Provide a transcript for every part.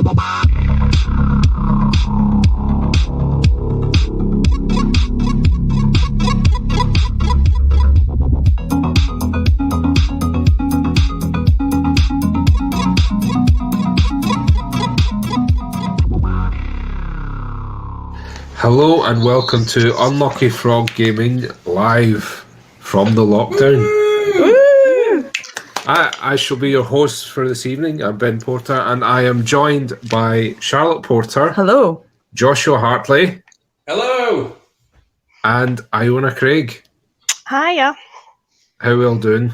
Hello and welcome to Unlucky Frog Gaming live from the lockdown. I shall be your host for this evening. I'm Ben Porter and I am joined by Charlotte Porter. Hello. Joshua Hartley. Hello. And Iona Craig. Hiya. How are we all doing?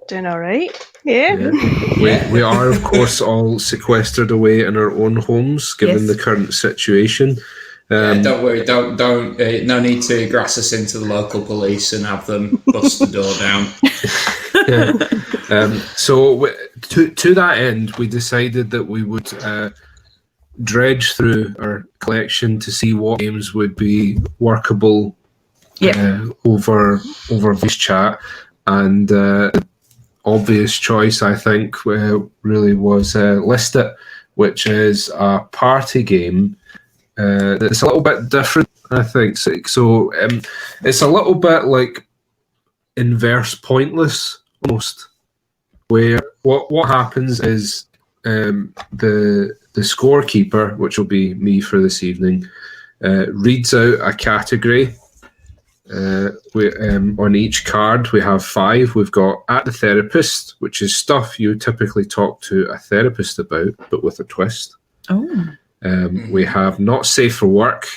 Doing all right. Yeah. We are, of course, all sequestered away in our own homes, given the current situation. Don't worry. Don't. No need to grass us into the local police and have them bust the door down. So to that end, we decided that we would dredge through our collection to see what games would be workable over voice chat, and obvious choice, I think, really was Listit, which is a party game that's a little bit different, I think. So it's a little bit like inverse pointless, almost, where what happens is the scorekeeper, which will be me for this evening, reads out a category. On each card we have 5. We've got At the Therapist, which is stuff you typically talk to a therapist about, but with a twist. We have Not Safe for Work,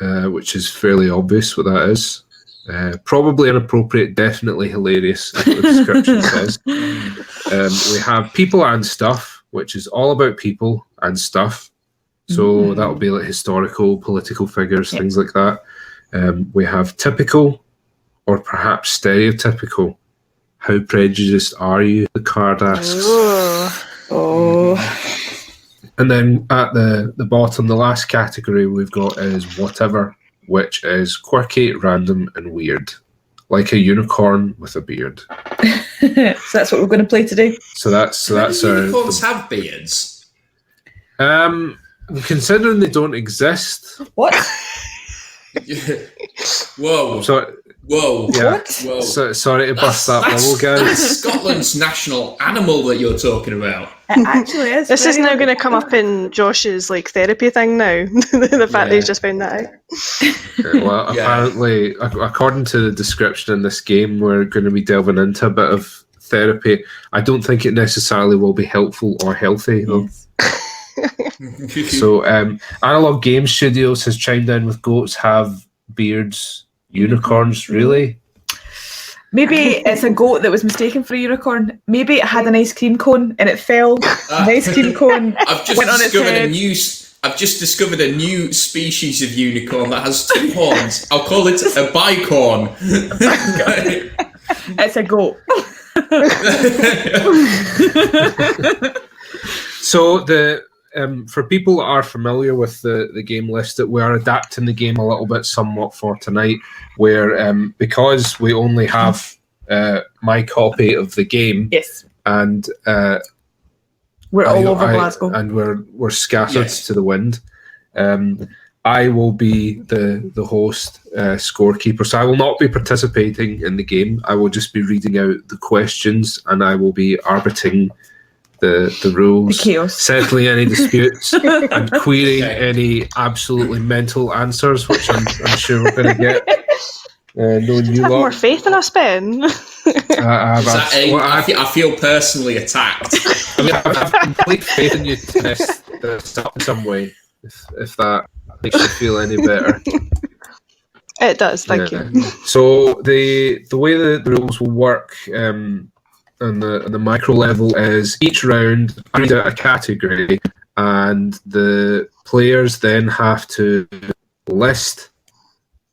which is fairly obvious what that is. Probably inappropriate, definitely hilarious, as the description says. We have People and Stuff, which is all about people and stuff. So that would be like historical, political figures, things like that. We have Typical, or perhaps Stereotypical. How prejudiced are you? The card asks. And then at the bottom, the last category we've got is Whatever, which is quirky, random, and weird. Like a unicorn with a beard. So that's what we're going to play today. So that's our... Unicorns have beards? Considering they don't exist... What? Whoa. Whoa. Yeah. What? Whoa. So, sorry to bust that bubble, guys. That's Scotland's national animal that you're talking about. It actually is. This is now going to come up in Josh's therapy thing now. The fact that he's just found that out. Well, apparently, according to the description in this game, we're going to be delving into a bit of therapy. I don't think it necessarily will be helpful or healthy, though. So, Analog Game Studios has chimed in with goats have beards. Unicorns, really? Maybe it's a goat that was mistaken for a unicorn. Maybe it had an ice cream cone and it fell. An ice cream cone went on its head. I've just discovered a new species of unicorn that has 2 horns. I'll call it a bicorn. It's a goat. So for people that are familiar with the game Listit, we are adapting the game a little bit somewhat for tonight, where because we only have my copy of the game, and we're all over Glasgow, and we're scattered to the wind. I will be the host, scorekeeper, so I will not be participating in the game. I will just be reading out the questions, and I will be arbitrating the rules, the chaos, settling any disputes, and querying any absolutely mental answers, which I'm sure we're going to get. Have more faith in us, Ben. I feel personally attacked. I mean, I've complete faith in you to test this up in some way, if that makes you feel any better. It does, thank you. So the way the rules will work on the micro level is each round I read out a category, and the players then have to list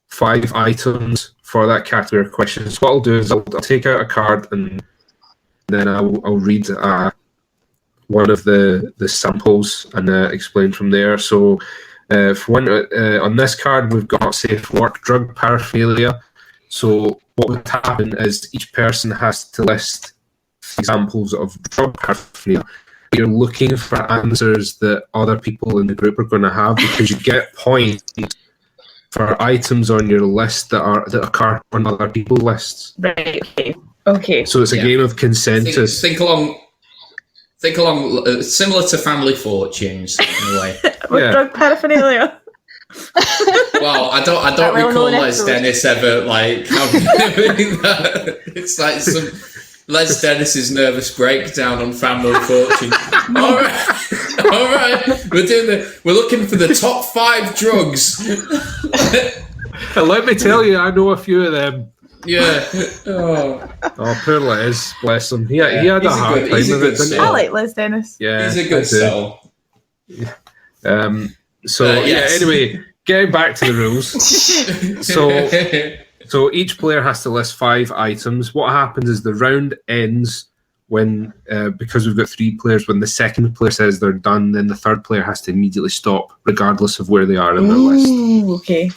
5 items for that category of questions. What I'll do is I'll take out a card and then I'll read one of the samples and explain from there. So for one, on this card we've got safe work, drug paraphernalia. So what would happen is each person has to list examples of drug paraphernalia. you're looking for answers that other people in the group are going to have, because you get points for items on your list that occur on other people's lists. Right. Okay. So it's a game of consensus. Think along, similar to Family Fortunes in a way. With drug paraphernalia. Well, I don't recall Les Dennis ever like having that. It's like some Les Dennis's nervous breakdown on Family Fortune. All right, we're looking for the top 5 drugs. And let me tell you, I know a few of them. Yeah. Oh, poor Les, bless him. He had a hard time with it, didn't he? I like Les Dennis. Yeah, he's a good soul. Anyway, getting back to the rules. So each player has to list 5 items. What happens is the round ends when, because we've got 3 players, when the second player says they're done, then the third player has to immediately stop, regardless of where they are in their list. Okay.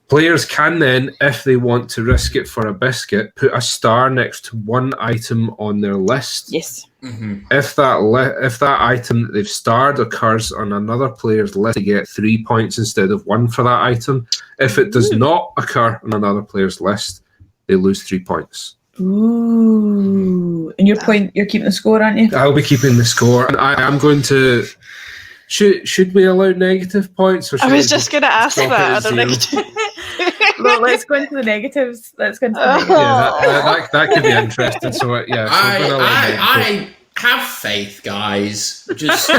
Players can then, if they want to risk it for a biscuit, put a star next to one item on their list. Yes. Mm-hmm. If that item that they've starred occurs on another player's list, they get 3 points instead of 1 for that item. If it does not occur on another player's list, they lose 3 points. Ooh. And you're keeping the score, aren't you? I'll be keeping the score, and I am going to. Should we allow negative points? Or I was just going to ask that. I don't know. Well, let's go into the negatives. Yeah, that could be interesting. So I have faith, guys. Just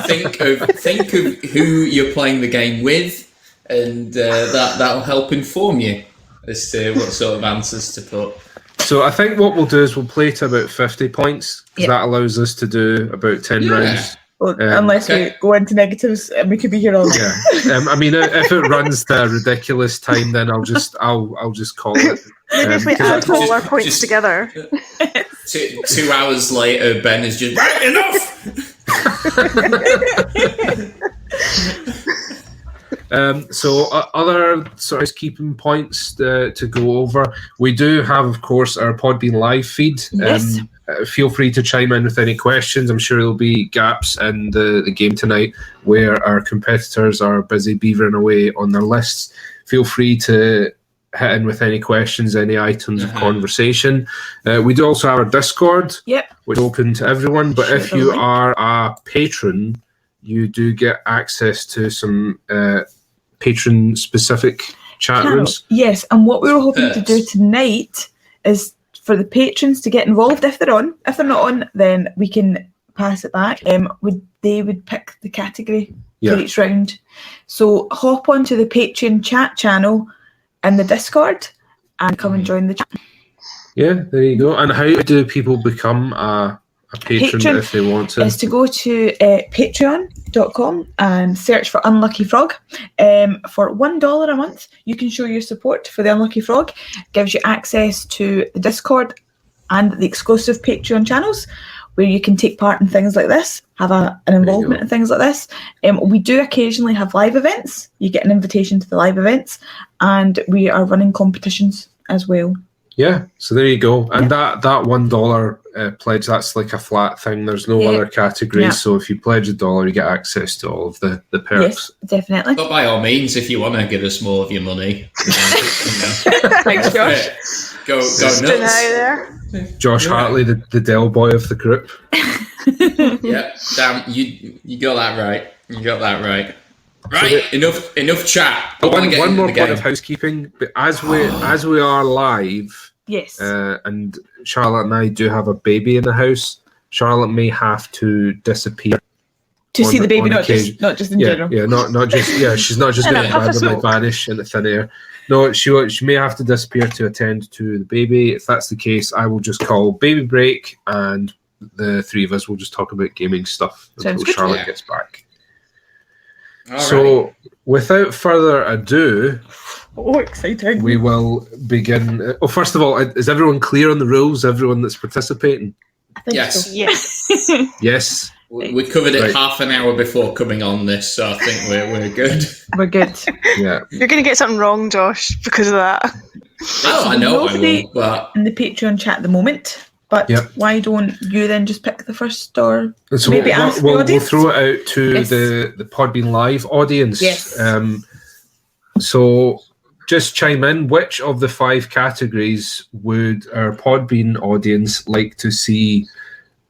think of who you're playing the game with, and that'll help inform you as to what sort of answers to put. So I think what we'll do is we'll play to about 50 points, because that allows us to do about 10 rounds. Well, unless we go into negatives, and we could be here all day. Yeah. I mean, if it runs to a ridiculous time, then I'll just call it. Maybe if we add all our points together. 2 hours later, Ben is just right enough. So other sort of keeping points to go over. We do have, of course, our PodBean live feed. Yes. Feel free to chime in with any questions. I'm sure there'll be gaps in the game tonight where our competitors are busy beavering away on their lists. Feel free to hit in with any questions, any items of conversation. We do also have our Discord, which is open to everyone. But if you are a patron, you do get access to some patron-specific chat rooms. Yes, and what we were hoping to do tonight is for the patrons to get involved if they're on. If they're not on, then we can pass it back. They would pick the category for each round. So hop onto the Patreon chat channel in the Discord and come and join the chat. Yeah, there you go. And how do people become a patron if they want to? Is to go to patreon.com and search for Unlucky Frog. For $1 a month, you can show your support for the Unlucky Frog. It gives you access to the Discord and the exclusive Patreon channels where you can take part in things like this, have an involvement in things like this. We do occasionally have live events. You get an invitation to the live events, and we are running competitions as well. Yeah, so there you go. And that $1 pledge, that's like a flat thing. There's no other categories. Yeah. So if you pledge $1, you get access to all of the perks. Yes, definitely. But by all means, if you want to give us more of your money. Thanks, Josh. Go nuts. Josh Hartley, the Del Boy of the group. Yeah, damn, you got that right. You got that right. Right, so enough chat. One more point of housekeeping. But as we are live, yes, and Charlotte and I do have a baby in the house. Charlotte may have to disappear to see the baby, not just in general. Yeah, not just. Yeah, she's not just going to randomly vanish in the thin air. No, she may have to disappear to attend to the baby. If that's the case, I will just call baby break, and the three of us will just talk about gaming stuff until Charlotte gets back. So, without further ado, exciting! We will begin. First of all, is everyone clear on the rules? Everyone that's participating? I think yes. So. Yes. Yes. We covered it half an hour before coming on this, so I think we're good. We're good. Yeah. You're going to get something wrong, Josh, because of that. Oh, I know I will, but in the Patreon chat at the moment. But Yep. why don't you then just pick the first, or So maybe ask the we'll audience? throw it out to Yes. the PodBean Live audience. Yes. So just chime in. Which of the 5 categories would our PodBean audience like to see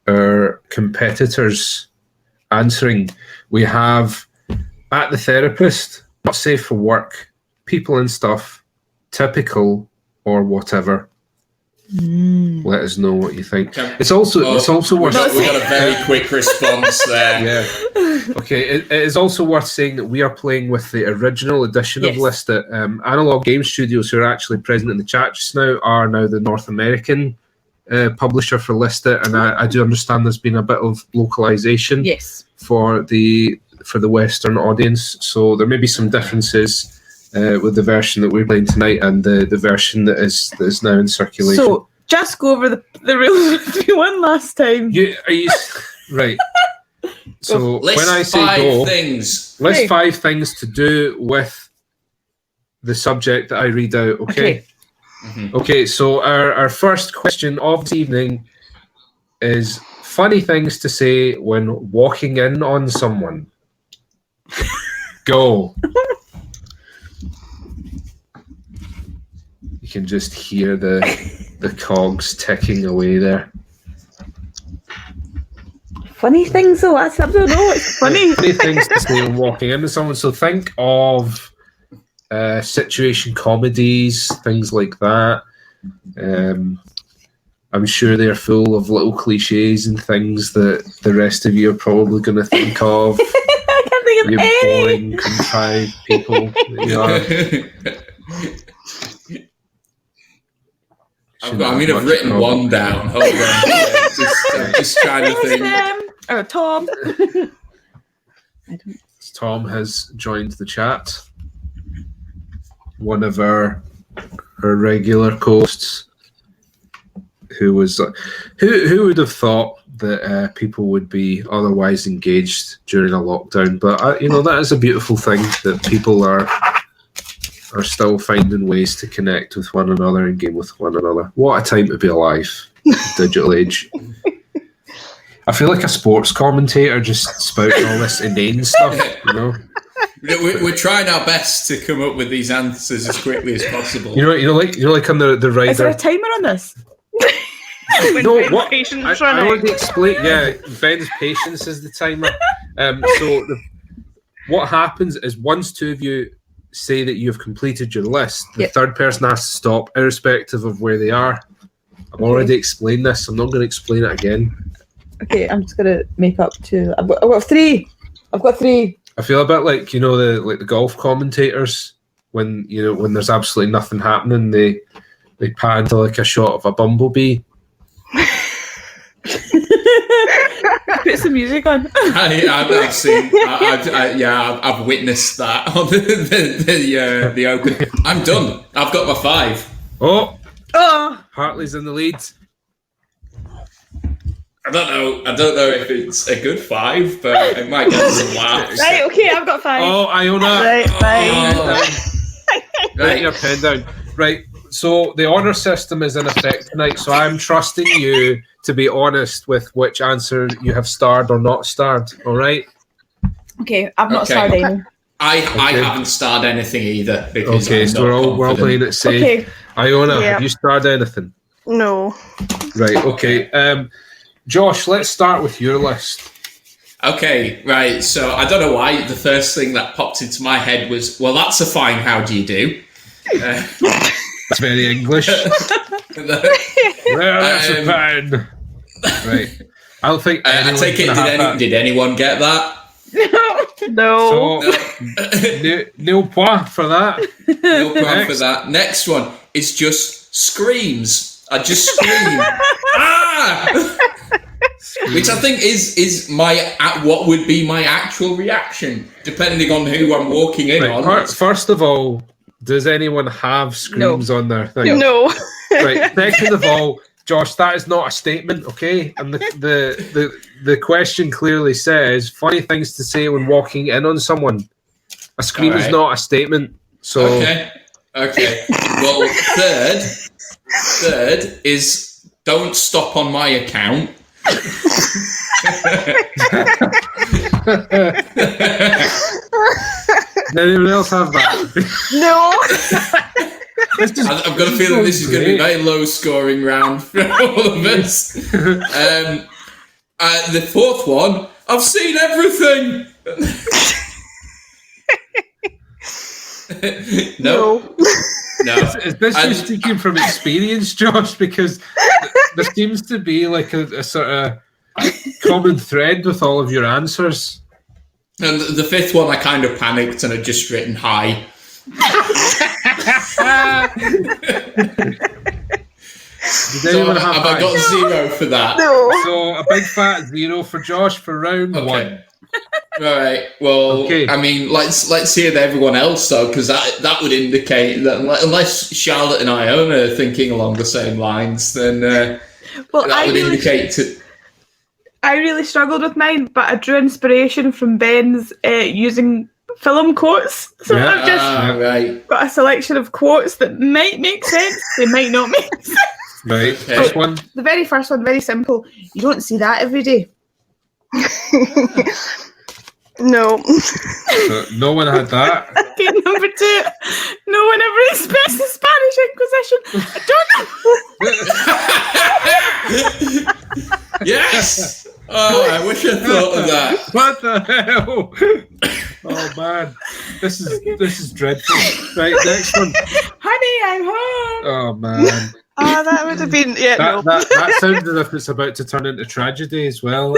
our competitors answering? We have at the therapist, not safe for work, people and stuff, typical, or whatever. Let us know what you think. It's also worth. We got a very quick response there. Yeah. Okay. It is also worth saying that we are playing with the original edition of Listit. Analog Game Studios, who are actually present in the chat just now, are now the North American publisher for Listit, and I do understand there's been a bit of localization for the Western audience. So there may be some differences with the version that we're playing tonight and the version that is now in circulation. So just go over the rules with me one last time. Right. So List when I say 5 go, things. list 5 things to do with the subject that I read out. Okay. Okay. So our first question of the evening is funny things to say when walking in on someone. Go. You can just hear the cogs ticking away there. Funny things, though. I don't know. It's funny. Funny things to say when walking in with someone. So think of situation comedies, things like that. I'm sure they're full of little cliches and things that the rest of you are probably going to think of. I can't think of You any. boring, contrived people that you are. I've written one down. Hold on. Just trying to think. Or Tom. Tom has joined the chat. One of our regular hosts, who would have thought that people would be otherwise engaged during a lockdown? But that is a beautiful thing that people are still finding ways to connect with one another and game with one another. What a time to be alive, digital age. I feel like a sports commentator just spouting all this inane stuff, We're trying our best to come up with these answers as quickly as possible. Like on the rider. Is there a timer on this? No, what? I already explained. Yeah, Ben's patience is the timer. What happens is once 2 of you say that you've completed your list, the third person has to stop, irrespective of where they are. I've already explained this. I'm not going to explain it again. Okay, I'm just going to make up to. I've got 3. I've got 3. I feel a bit like the golf commentators when there's absolutely nothing happening, they pan to like a shot of a bumblebee. Put some music on. I've seen. I've witnessed that on the open. I'm done. I've got my 5. Oh, Hartley's in the lead. I don't know if it's a good 5, but it might get some laughs. Right, okay, I've got 5. Oh, Iona. Write your pen down. Right. So the honor system is in effect tonight. So I'm trusting you to be honest with which answer you have starred or not starred. All right. Okay, I've not starred any. I haven't starred anything either. Because so we're all playing it safe. Okay. Iona, have you starred anything? No. Right. Okay. Josh, let's start with your list. Okay, right. So I don't know why the first thing that popped into my head was, well, that's a fine how do you do. It's very English. That's a pen. Right. I don't think I take it, did anyone get that? No. So, nil point for that. Nil point for that. Next one is just screams. I just scream. Ah! Which I think is what would be my actual reaction, depending on who I'm walking in on. First of all, does anyone have screams on their thing? No. Right. Second of all, Josh, that is not a statement, okay? And the question clearly says funny things to say when walking in on someone. A scream is not a statement. So Okay. Well, third is don't stop on my account. Did anyone else have that? No. I've got a feeling this is going to be a very low scoring round for all of us. The fourth one, I've seen everything. No. Is this you speaking from experience, Josh? Because there seems to be like a sort of common thread with all of your answers. And the fifth one, I kind of panicked and had just written hi. Have I got 0 for that? No. So a big fat 0 for Josh for round 1. All right. Well, I mean, let's hear everyone else though, because that would indicate that unless Charlotte and Iona are thinking along the same lines, then that would indicate. I really struggled with mine, but I drew inspiration from Ben's using film quotes. So I've just got a selection of quotes that might make sense. They might not make sense. Right. First one. The very first one, very simple. You don't see that every day. No. So no one had that. Okay, number 2. No one ever expects the Spanish Inquisition. I don't know. Yes. Oh, I wish I thought of that. What the hell? Oh man, this is dreadful. Right, next one. Honey, I'm home. Oh man. Oh, that would have been that sounds as if it's about to turn into tragedy as well.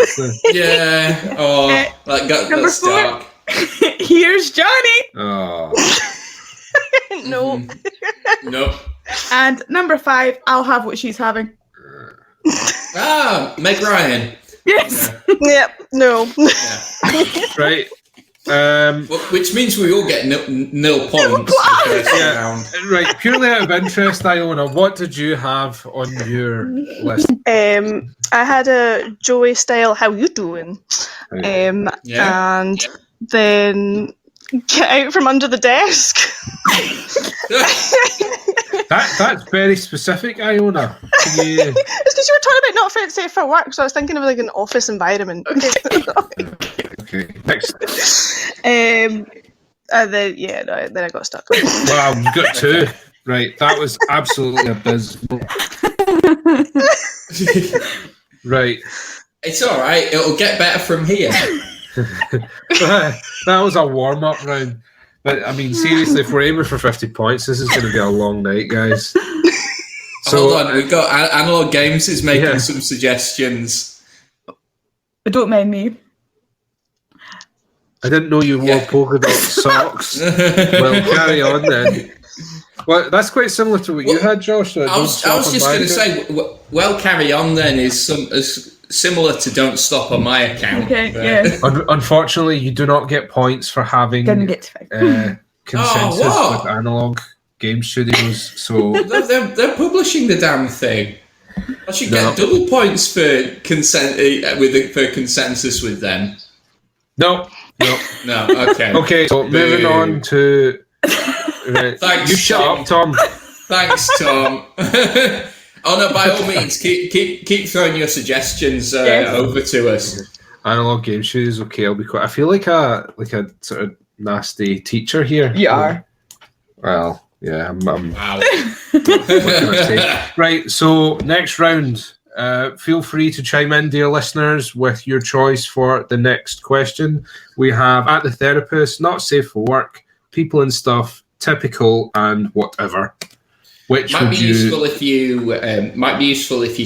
Yeah. Oh, number 4. Dark. Here's Johnny. Oh. No. Nope. And number 5. I'll have what she's having. Meg Ryan. Yes. Yeah. No. Yeah. Right. Which means we all get nil points. Yeah. Right. Purely out of interest, Iona, what did you have on your list? I had a Joey style "How you doing?" And then get out from under the desk. That's very specific, Iona. It's because you were talking about not safe for work, so I was thinking of like an office environment. Okay. Next. Then I got stuck. Wow, you got 2. Right, that was absolutely abysmal. Right. It's all right. It'll get better from here. That was a warm-up round. But I mean, seriously, if we're aiming for 50 points, this is going to be a long night, guys. So, hold on, we've got Analog Games is making some suggestions. Don't mind me. I didn't know you wore polka dot socks. Well, carry on then. Well, that's quite similar to what you had, Josh. I was just going to say, well, carry on then is similar to Don't Stop on my account. Okay, yeah. Unfortunately, you do not get points for having consensus with Analog Game Studios. So they're publishing the damn thing. I should get double points for consensus with them. No. Okay. Okay. So moving on to. Thanks. You shut up, Tom. Thanks, Tom. Oh no! By all means, keep throwing your suggestions over to us. Analog Game Studios. Okay, I'll be quiet. I feel like a sort of nasty teacher here. You are. Well, yeah. I'm wow. What can I say? Right. So next round. Feel free to chime in, dear listeners, with your choice for the next question. We have At the Therapist, Not Safe for Work, People and Stuff, Typical, and Whatever. Which might be useful if you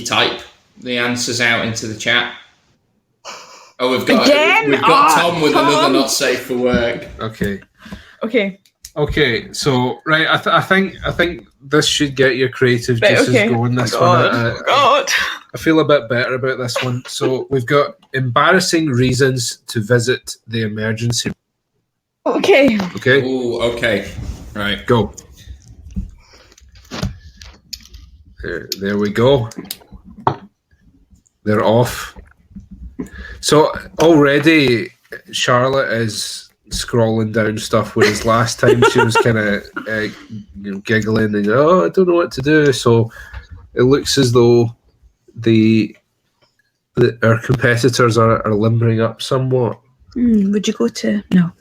type the answers out into the chat. Oh, we've got Tom with another Not Safe for Work. Okay. So right, I think this should get your creative juices going. This one, I feel a bit better about this one. So we've got embarrassing reasons to visit the emergency. Okay. Ooh, okay. Right, go. There we go. They're off. So already Charlotte is scrolling down stuff, whereas last time she was kind of giggling and I don't know what to do. So it looks as though our competitors are limbering up somewhat. Would you go to... No.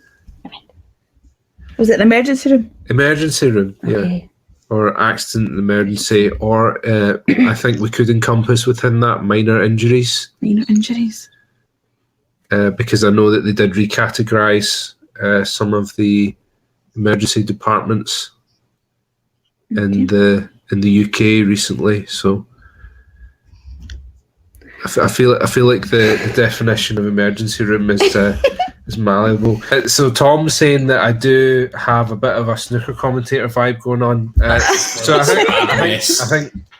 Was it the emergency room? Emergency room, Okay. yeah. Or accident and emergency, or I think we could encompass within that minor injuries. Minor injuries. Because I know that they did recategorise some of the emergency departments in the UK recently. So I feel like the definition of emergency room is malleable. So Tom's saying that I do have a bit of a snooker commentator vibe going on. So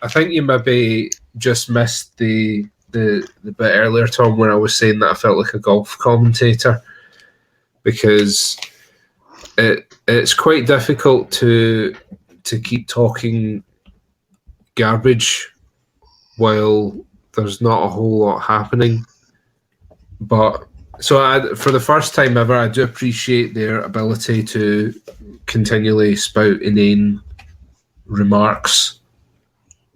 I think you maybe just missed the bit earlier, Tom, where I was saying that I felt like a golf commentator, because it's quite difficult to keep talking garbage while there's not a whole lot happening. But so for the first time ever, I do appreciate their ability to continually spout inane remarks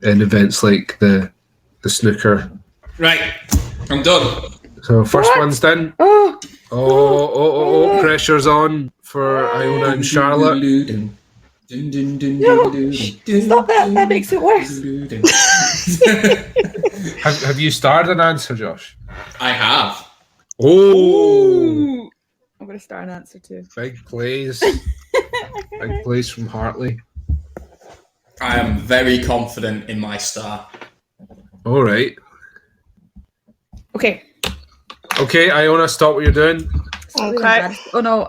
in events like the snooker. Right, I'm done. So first one's done. Oh, pressure's on for Iona and Charlotte. No, stop that. That makes it worse. Have you started an answer, Josh? I have. Oh, I'm going to start an answer too. big plays. Big plays from Hartley. I am very confident in my star. All right. Okay, Iona, stop what you're doing. Okay. Oh no!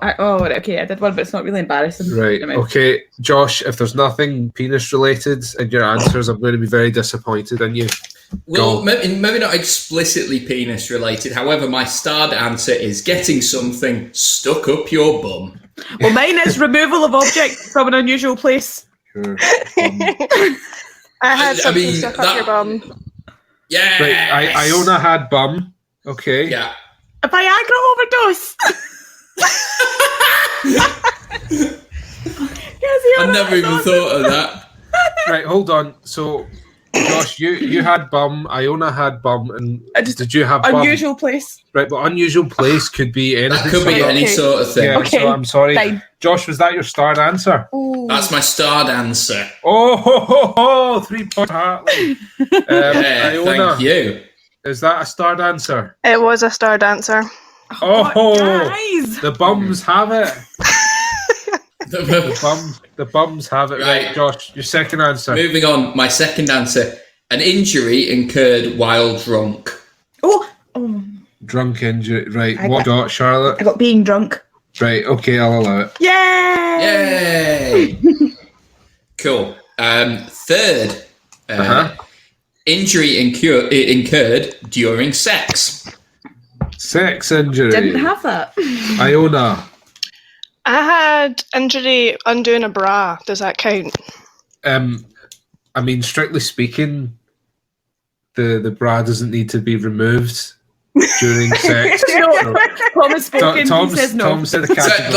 Okay, I did one, but it's not really embarrassing. Right. Okay, Josh. If there's nothing penis related in your answers, I'm going to be very disappointed in you. Well, maybe not explicitly penis related. However, my starred answer is getting something stuck up your bum. Well, mine is removal of object from an unusual place. Sure. I had something stuck up your bum. Yeah. Right. Iona had bum. Okay. Yeah. A Viagra overdose. I never even thought of that. Right. Hold on. So, Josh, you had bum. Iona had bum, and did you have bum? Unusual place? Right, but unusual place could be anything. That could be any sort of thing. Yeah. Okay, So I'm sorry, fine. Josh. Was that your starred answer? Ooh. That's my starred answer. Oh, 3 point Hartley. Yeah, Iona, thank you. is that a starred answer? It was a starred answer. Guys. The bums have it. The bums have it. Right, Josh, your second answer. Moving on, my second answer. An injury incurred while drunk. Oh. Drunk injury. Right, what got Charlotte? I got being drunk. Right, okay, I'll allow it. Yay! Yay! Cool. Third. Injury incurred during sex. Sex injury. Didn't have that. Iona. I had injury undoing a bra. Does that count? I mean, strictly speaking, the bra doesn't need to be removed during sex. No. Tom has spoken. He says no. Tom said the category.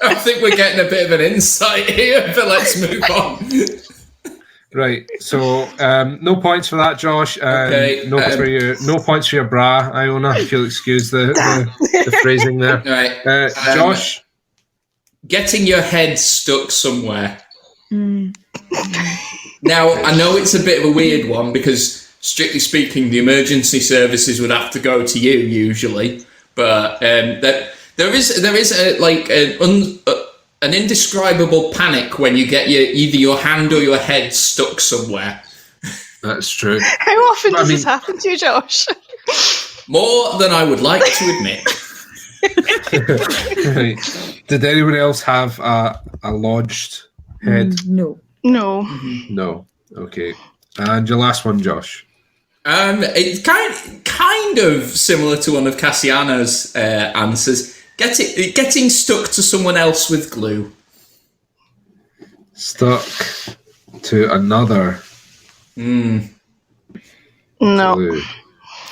I think we're getting a bit of an insight here, but let's move on. Right, so no points for that, Josh. Okay, no points for your bra, Iona, if you'll excuse the phrasing there. Right, Josh, getting your head stuck somewhere. Now, I know it's a bit of a weird one because, strictly speaking, the emergency services would have to go to you usually, but there is an indescribable panic when you get either your hand or your head stuck somewhere. That's true. How often does this happen to you, Josh? More than I would like to admit. Right. Did anyone else have a lodged head? No. No. No. Okay. And your last one, Josh. It's kind of similar to one of Kasiano's answers. Getting stuck to someone else with glue. Stuck to another. No. Glue.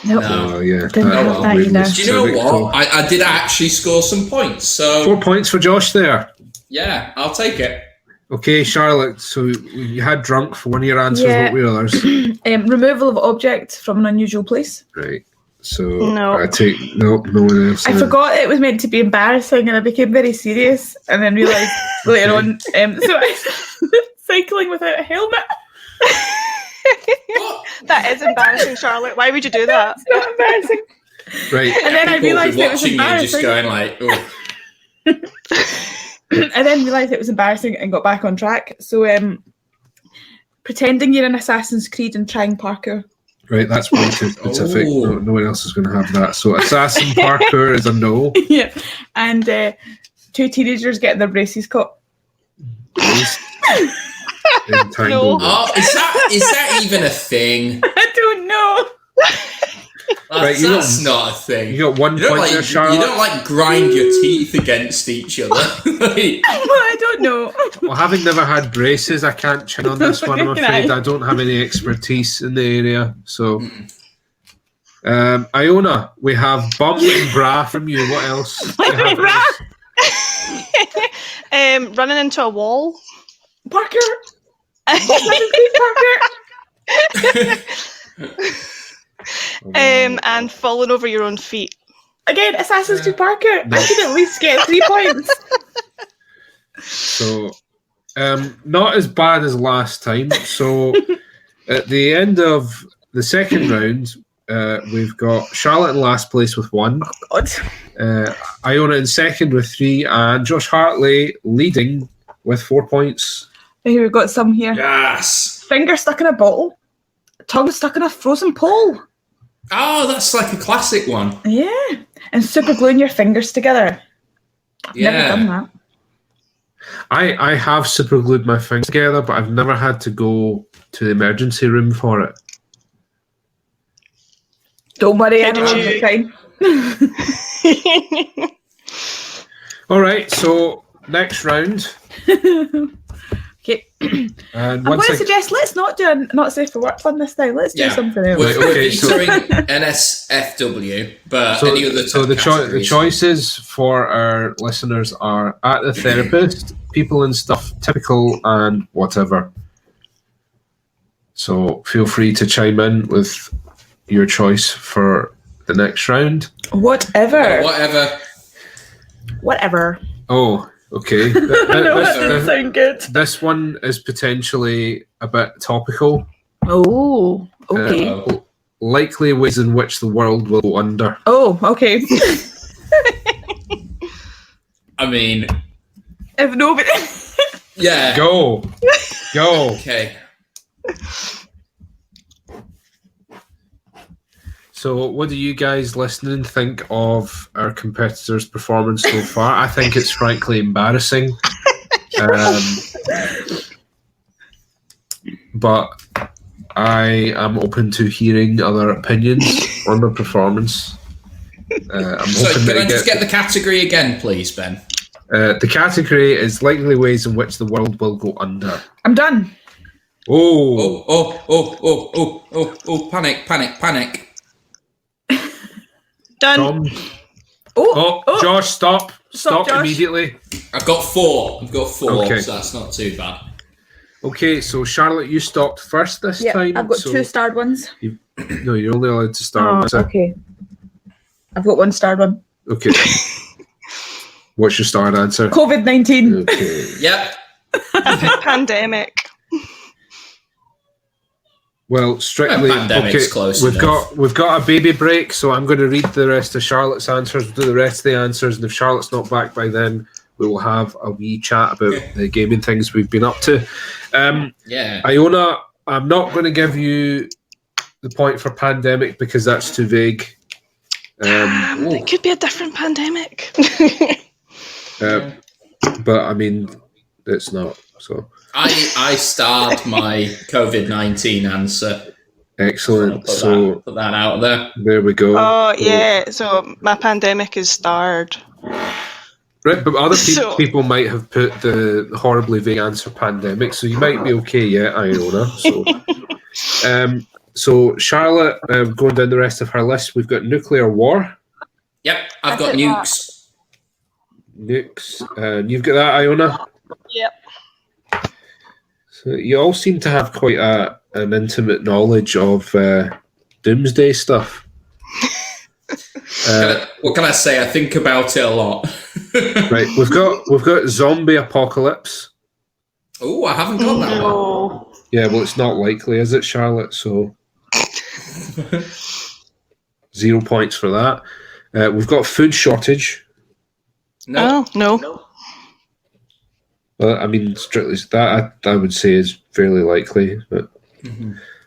Nope. Oh, yeah. Didn't have that either. Do you know what? I did actually score some points. So 4 points for Josh there. Yeah, I'll take it. Okay, Charlotte. So you had drunk for one of your answers. Yeah. What were others? Removal of object from an unusual place. Right. So No. I take no one else. I forgot it was meant to be embarrassing, and I became very serious, and then realised later on. So I cycling without a helmet. That is embarrassing, Charlotte. Why would you do that? It's not embarrassing. Right. And then I People realised it was watching you embarrassing. just going like, oh. I then realised it was embarrassing and got back on track. So, pretending you're in Assassin's Creed and trying parkour. Right, that's way too specific. Oh. No one else is going to have that. So assassin parkour is a no. Yeah, and 2 teenagers getting their braces caught. Entangled. Oh, is that even a thing? I don't know. Right, That's not a thing. You got 1 point there, Charlotte. You don't like grind your teeth against each other. Like, I don't know. Well, having never had braces, I can't chin on this one, I'm afraid. I don't have any expertise in the area. So, Iona, we have bum and bra from you. What else? Running into a wall. Parker. And falling over your own feet. Again, Assassin's Creed Parker. I should at least get 3 points. So, not as bad as last time. So, at the end of the second round, we've got Charlotte in last place with 1. Oh, God. Iona in second with 3, and Josh Hartley leading with 4 points. Here we've got some here. yes. Finger stuck in a bottle. Tongue stuck in a frozen pole. Oh, that's like a classic one. Yeah. And super gluing your fingers together. I've never done that. I have super glued my fingers together, but I've never had to go to the emergency room for it. Don't worry, How I know did you're fine. All right, so next round. Okay. And I'm going once to suggest let's not do a not safe for work one this time. Let's do something else. We're Okay, so- featuring NSFW, but any other the categories? choices for our listeners are at the therapist, people and stuff, typical, and whatever. So feel free to chime in with your choice for the next round. Whatever. Whatever. Oh, okay. No, that doesn't sound good. This one is potentially a bit topical. Oh, okay. Likely ways in which the world will go under. Oh, okay. I mean, If nobody. yeah. Go. Okay. So, what do you guys listening think of our competitors' performance so far? I think it's frankly embarrassing. But I am open to hearing other opinions on the performance. I'm So hoping can that I just get the category again, please, Ben? the category is likely ways in which the world will go under. I'm done. Oh, panic. Done. Tom? Oh, Josh, stop Stop, Josh. immediately. I've got four, Okay. so that's not too bad. Okay, so Charlotte, you stopped first this yeah, time. I've got so 2 starred ones. No, you're only allowed to start with. Okay. I've got 1 starred one. Okay. What's your starred answer? COVID-19. Okay. Yep. Pandemic. Well, strictly Pandemic's close we've enough. got a baby break, so I'm going to read the rest of Charlotte's answers. We'll do the rest of the answers, and if Charlotte's not back by then, we will have a wee chat about the gaming things we've been up to. Yeah. Iona, I'm not going to give you the point for pandemic because that's too vague. It could be a different pandemic. But I mean, it's not. So I starred my COVID-19 answer. excellent. Put that out there. There we go. Oh, yeah. So my pandemic is starred. Right, but other So- people might have put the horribly vague answer pandemic, so you might be okay yet, Iona. So, so Charlotte, going down the rest of her list, we've got nuclear war. Yep, I've got That's it, nukes. Nukes. You've got that, Iona? Yep. So you all seem to have quite an intimate knowledge of doomsday stuff. What can I say? I think about it a lot. Right, we've got zombie apocalypse. Oh, I haven't got that one. Yeah, well, it's not likely, is it, Charlotte? So 0 points for that. We've got food shortage. No. No. Well, I mean, strictly that I would say is fairly likely, but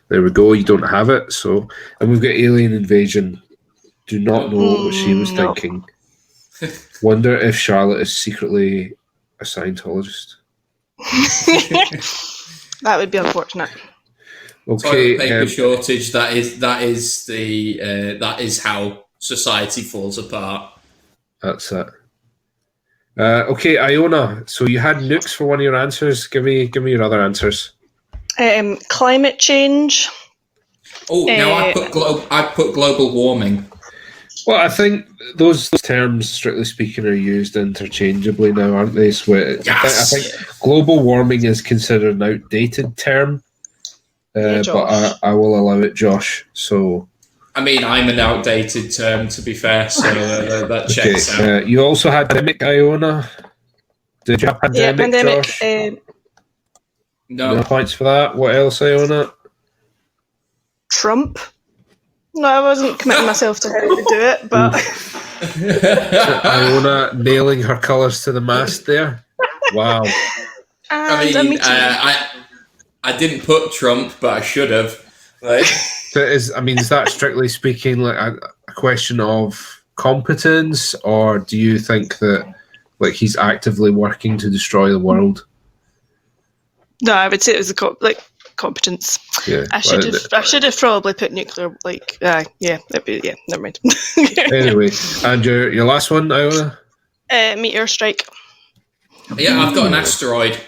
there we go. You don't have it, so and we've got alien invasion. Do not know what she was thinking. Wonder if Charlotte is secretly a Scientologist. That would be unfortunate. Okay, Toilet paper shortage. That is how society falls apart. That's it. Okay, Iona. So you had nukes for one of your answers. Give me your other answers. Climate change. Oh, now I put global warming. Well, I think those terms, strictly speaking, are used interchangeably now, aren't they? So I think global warming is considered an outdated term, but I will allow it, Josh. So, I mean, I'm an outdated term, to be fair, so that checks out. You also had pandemic, Iona. Did you have pandemic, Josh? No points for that. What else, Iona? Trump. No, I wasn't committing myself to how to do it, but Iona nailing her colours to the mast there. Wow. I didn't put Trump, but I should have. Right? So is that strictly speaking like a question of competence, or do you think that like he's actively working to destroy the world? No, I would say it was competence. Yeah, I should have probably put nuclear. Never mind. Anyway, and your last one, Iona? Meteor strike. Yeah, I've got an asteroid.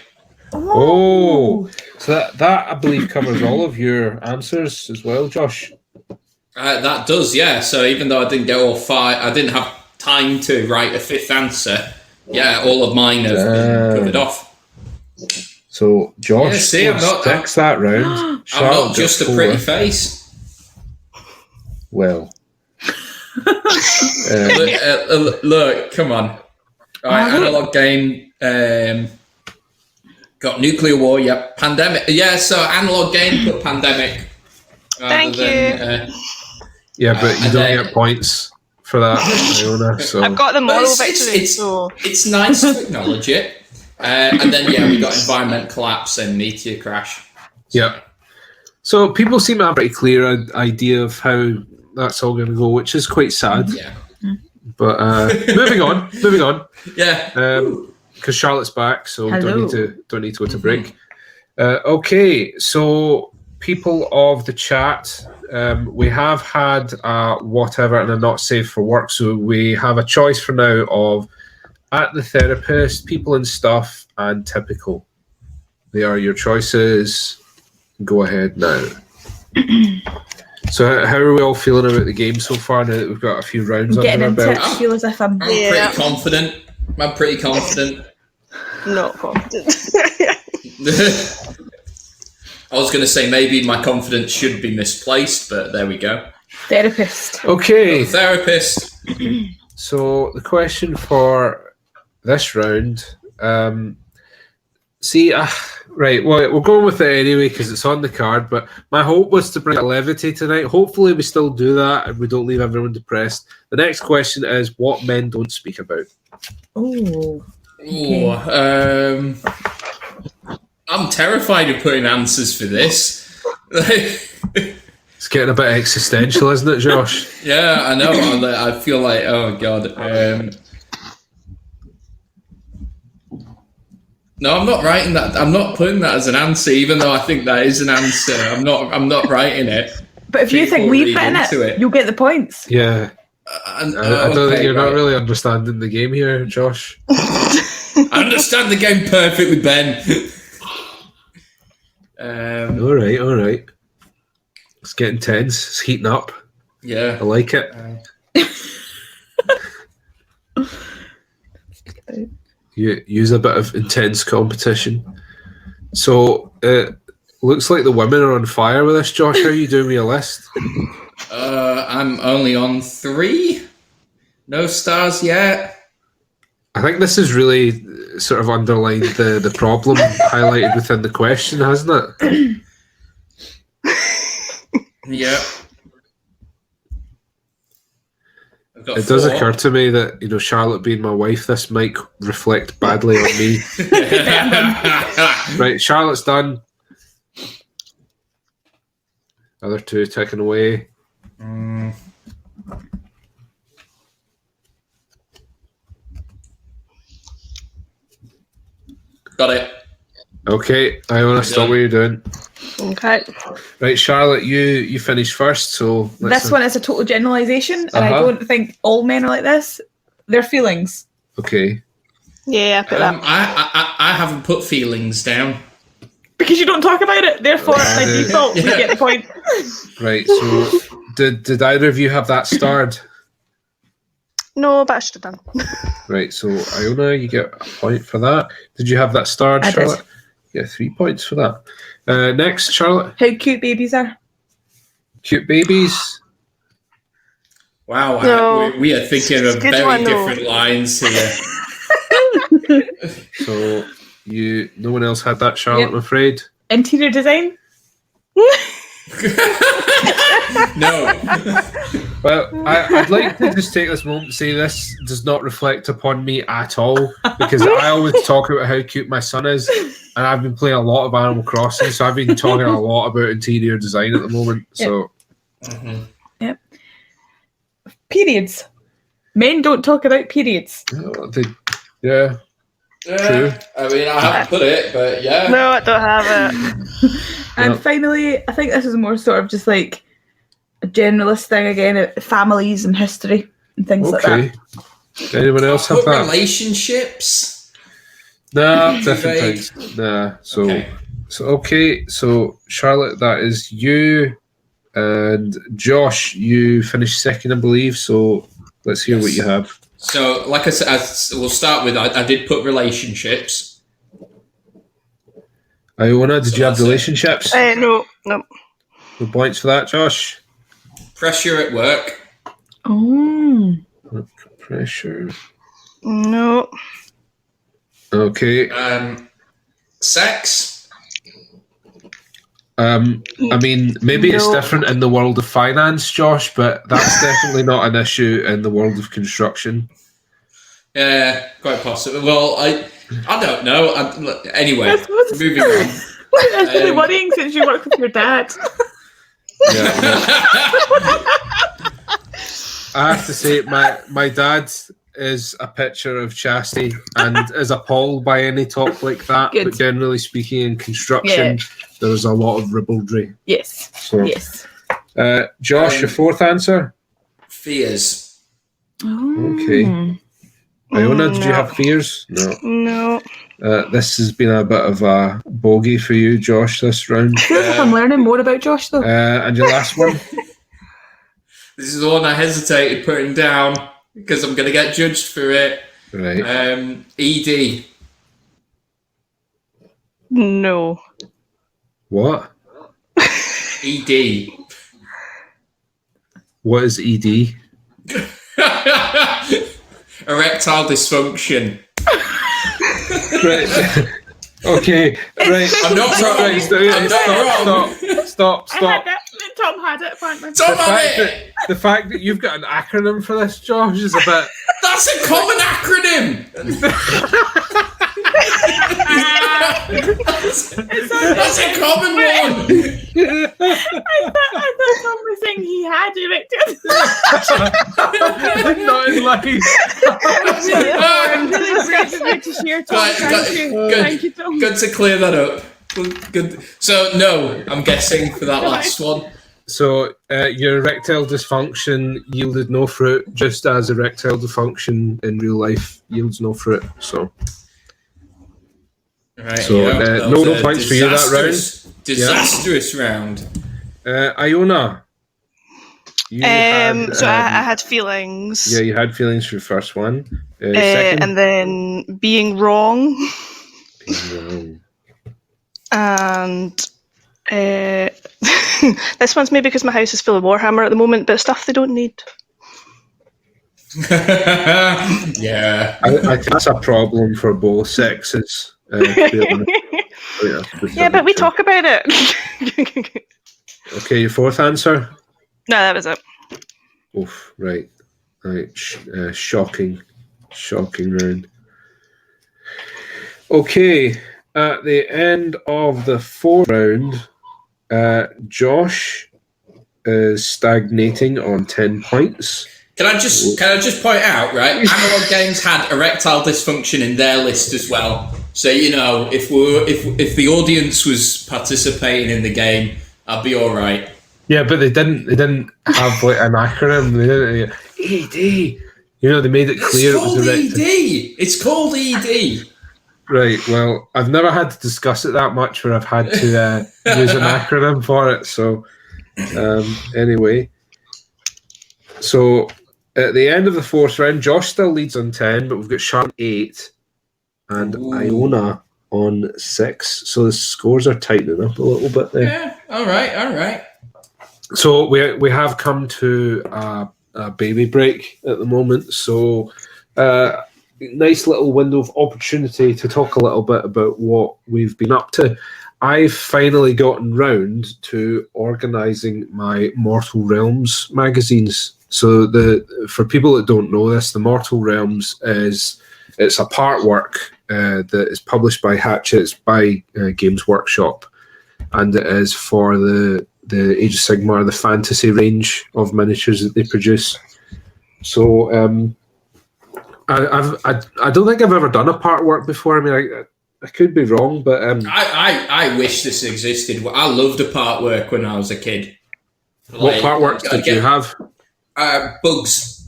Oh, so that I believe covers all of your answers as well, Josh. That does, yeah. So even though I didn't get all five, I didn't have time to write a fifth answer. Yeah, all of mine have been covered off. So Josh takes that round. I'm not just a pretty face. Well, look, come on. All right, analog game. Got nuclear war. Yep. Pandemic. Yeah. So analog game put pandemic. Thank you. Yeah, but you don't get points for that, Iona. So I've got the moral victory. It's nice to acknowledge it. And then, we got environment collapse and meteor crash. Yeah. So people seem to have a pretty clear idea of how that's all going to go, which is quite sad. Yeah. But moving on. Yeah. Because Charlotte's back, so don't need to go to break. Okay, so people of the chat, we have had whatever and a not safe for work, so we have a choice for now of at the therapist, people and stuff, and typical. They are your choices. Go ahead now. So how are we all feeling about the game so far now that we've got a few rounds under our belt? I feel as if I'm pretty confident. I'm pretty confident. Not confident. I was going to say maybe my confidence should be misplaced, but there we go. Therapist. Okay. Therapist. So the question for this round, right, well, we're going with it anyway because it's on the card, but my hope was to bring a levity tonight. Hopefully we still do that and we don't leave everyone depressed. The next question is what men don't speak about. Oh. Okay. I'm terrified of putting answers for this. It's getting a bit existential, isn't it, Josh? Yeah, I know. I feel like, oh God. No, I'm not writing that. I'm not putting that as an answer, even though I think that is an answer. I'm not writing it. But if you think we've written it, you'll get the points. Yeah. I don't think you're not really understanding the game here, Josh. I understand the game perfectly, Ben. All right. It's getting tense. It's heating up. Yeah. I like it. You use a bit of intense competition So it looks like the women are on fire with this, Josh. How are you doing with your list? I'm only on 3. No stars yet. I think this has really sort of underlined the problem highlighted within the question, hasn't it? Yeah. It does occur to me that, you know, Charlotte being my wife, this might reflect badly on me. Right, Charlotte's done. Other 2 taken away. Got it. Okay, Iona, stop what you're doing. Okay. Right, Charlotte, you finished first, so this one is a total generalisation, and I don't think all men are like this. Their feelings. Okay. Yeah, I put that. I haven't put feelings down. Because you don't talk about it, therefore, by default, we get the point. Right, so did either of you have that starred? No, but I should have done. Right, so Iona, you get a point for that. Did you have that starred, Charlotte? Did. You get 3 points for that. Next, Charlotte. How cute babies are. Cute babies. Wow, No. we are thinking of very different lines here. So no one else had that, Charlotte, I'm afraid. Interior design? No. Well, I'd like to just take this moment to say this does not reflect upon me at all, because I always talk about how cute my son is, and I've been playing a lot of Animal Crossing, so I've been talking a lot about interior design at the moment. So, Yep. Periods. Men don't talk about periods. Yeah. True. I mean, I haven't put it, but yeah. No, I don't have it. And finally, I think this is more sort of just like a generalist thing again, families and history and things like that. Anyone else have that? Relationships? Nah, different things. Nah. So Charlotte, that is you, and Josh, you finished second, I believe. So let's hear what you have. So, like I said, we'll start with I did put relationships. Iona, did you have relationships? No. No points for that, Josh. Pressure at work. Oh. Pressure. No. Okay. Sex. I mean, maybe it's different in the world of finance, Josh, but that's definitely not an issue in the world of construction. Yeah, quite possible. Well, I don't know. Anyway, moving on. It's really worrying since you work with your dad. Yeah. I have to say, my dad is a picture of chastity and is appalled by any talk like that. Good. But generally speaking, in construction, there's a lot of ribaldry. Yes. So, yes. Josh, your fourth answer? Fears. Oh. Okay. Iona, did you have fears? No. This has been a bit of a bogey for you, Josh, this round. I feel like I'm learning more about Josh, though. And your last one? This is the one I hesitated putting down because I'm going to get judged for it. Right. ED. No. What? ED. What is ED? Erectile dysfunction. Right. Okay. Right. I'm not wrong. Stop. Tom had it, apparently. The fact that you've got an acronym for this, Josh, is a bit... That's a common acronym! That's a common one! I thought Tom was saying he had erected. Not in life. I'm really grateful to share, Tom. Thank you, Tom. Good to clear that up. Good. So, no, I'm guessing for that last one. So, your erectile dysfunction yielded no fruit, just as erectile dysfunction in real life yields no fruit. So, right, no points for you that round. Disastrous round. Iona. I had feelings. Yeah, you had feelings for the first one. Second? And then being wrong. And this one's maybe because my house is full of Warhammer at the moment, but stuff they don't need. Yeah. I think that's a problem for both sexes. Yeah, but we talk about it. Okay, your fourth answer? No, that was it. Oof, right. Shocking round. Okay, at the end of the fourth round, Josh is stagnating on 10 points. Can I just point out, right? Analog Games had erectile dysfunction in their list as well. So if the audience was participating in the game, I'd be all right. Yeah, but they didn't have like an acronym. They didn't. ED. They made it clear it was erectile. ED. It's called ED. Right. Well, I've never had to discuss it that much where I've had to use an acronym for it. So, anyway, so at the end of the fourth round, Josh still leads on 10, but we've got Sharon 8 and Iona on 6. So the scores are tightening up a little bit there. Yeah. All right. So we have come to a baby break at the moment. So nice little window of opportunity to talk a little bit about what we've been up to. I've finally gotten round to organising my Mortal Realms magazines. So for people that don't know this, the Mortal Realms it's a part work that is published by Hatchet. It's by Games Workshop, and it is for the Age of Sigmar, the fantasy range of miniatures that they produce. So I don't think I've ever done a part work before. I mean, I could be wrong, but I wish this existed. I loved a part work when I was a kid. What part works did you have? Bugs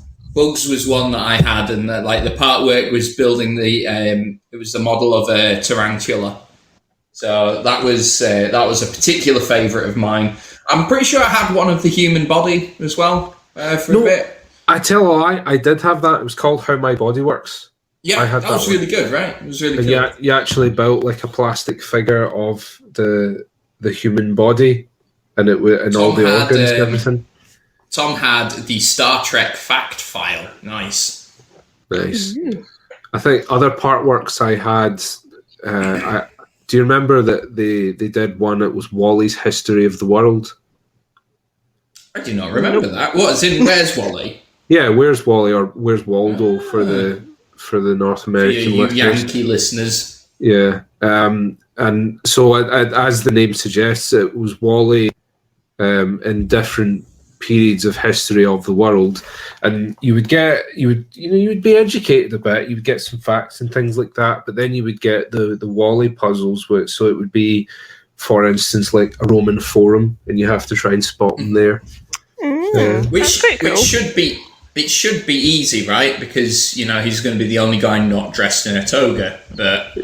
was one that I had, and the part work was building it was the model of a tarantula. So that was a particular favourite of mine. I'm pretty sure I had one of the human body as well for a bit. I tell a lie, I did have that. It was called How My Body Works. Yeah, I had that was really good, right? It was really good. Yeah, you actually built like a plastic figure of the human body, and all the organs and everything. Tom had the Star Trek fact file. Nice. Mm-hmm. I think other part works I had. Do you remember that they did one? It was Wally's History of the World. I do not remember that. What? As in, where's Wally? Yeah, where's Wally or where's Waldo for the North American listeners? Yankee listeners. Yeah, and so as the name suggests, it was Wally in different periods of history of the world, and you would be educated a bit. You would get some facts and things like that, but then you would get the Wally puzzles. So it would be, for instance, like a Roman Forum, and you have to try and spot them there. Which should be easy, right? Because he's going to be the only guy not dressed in a toga. But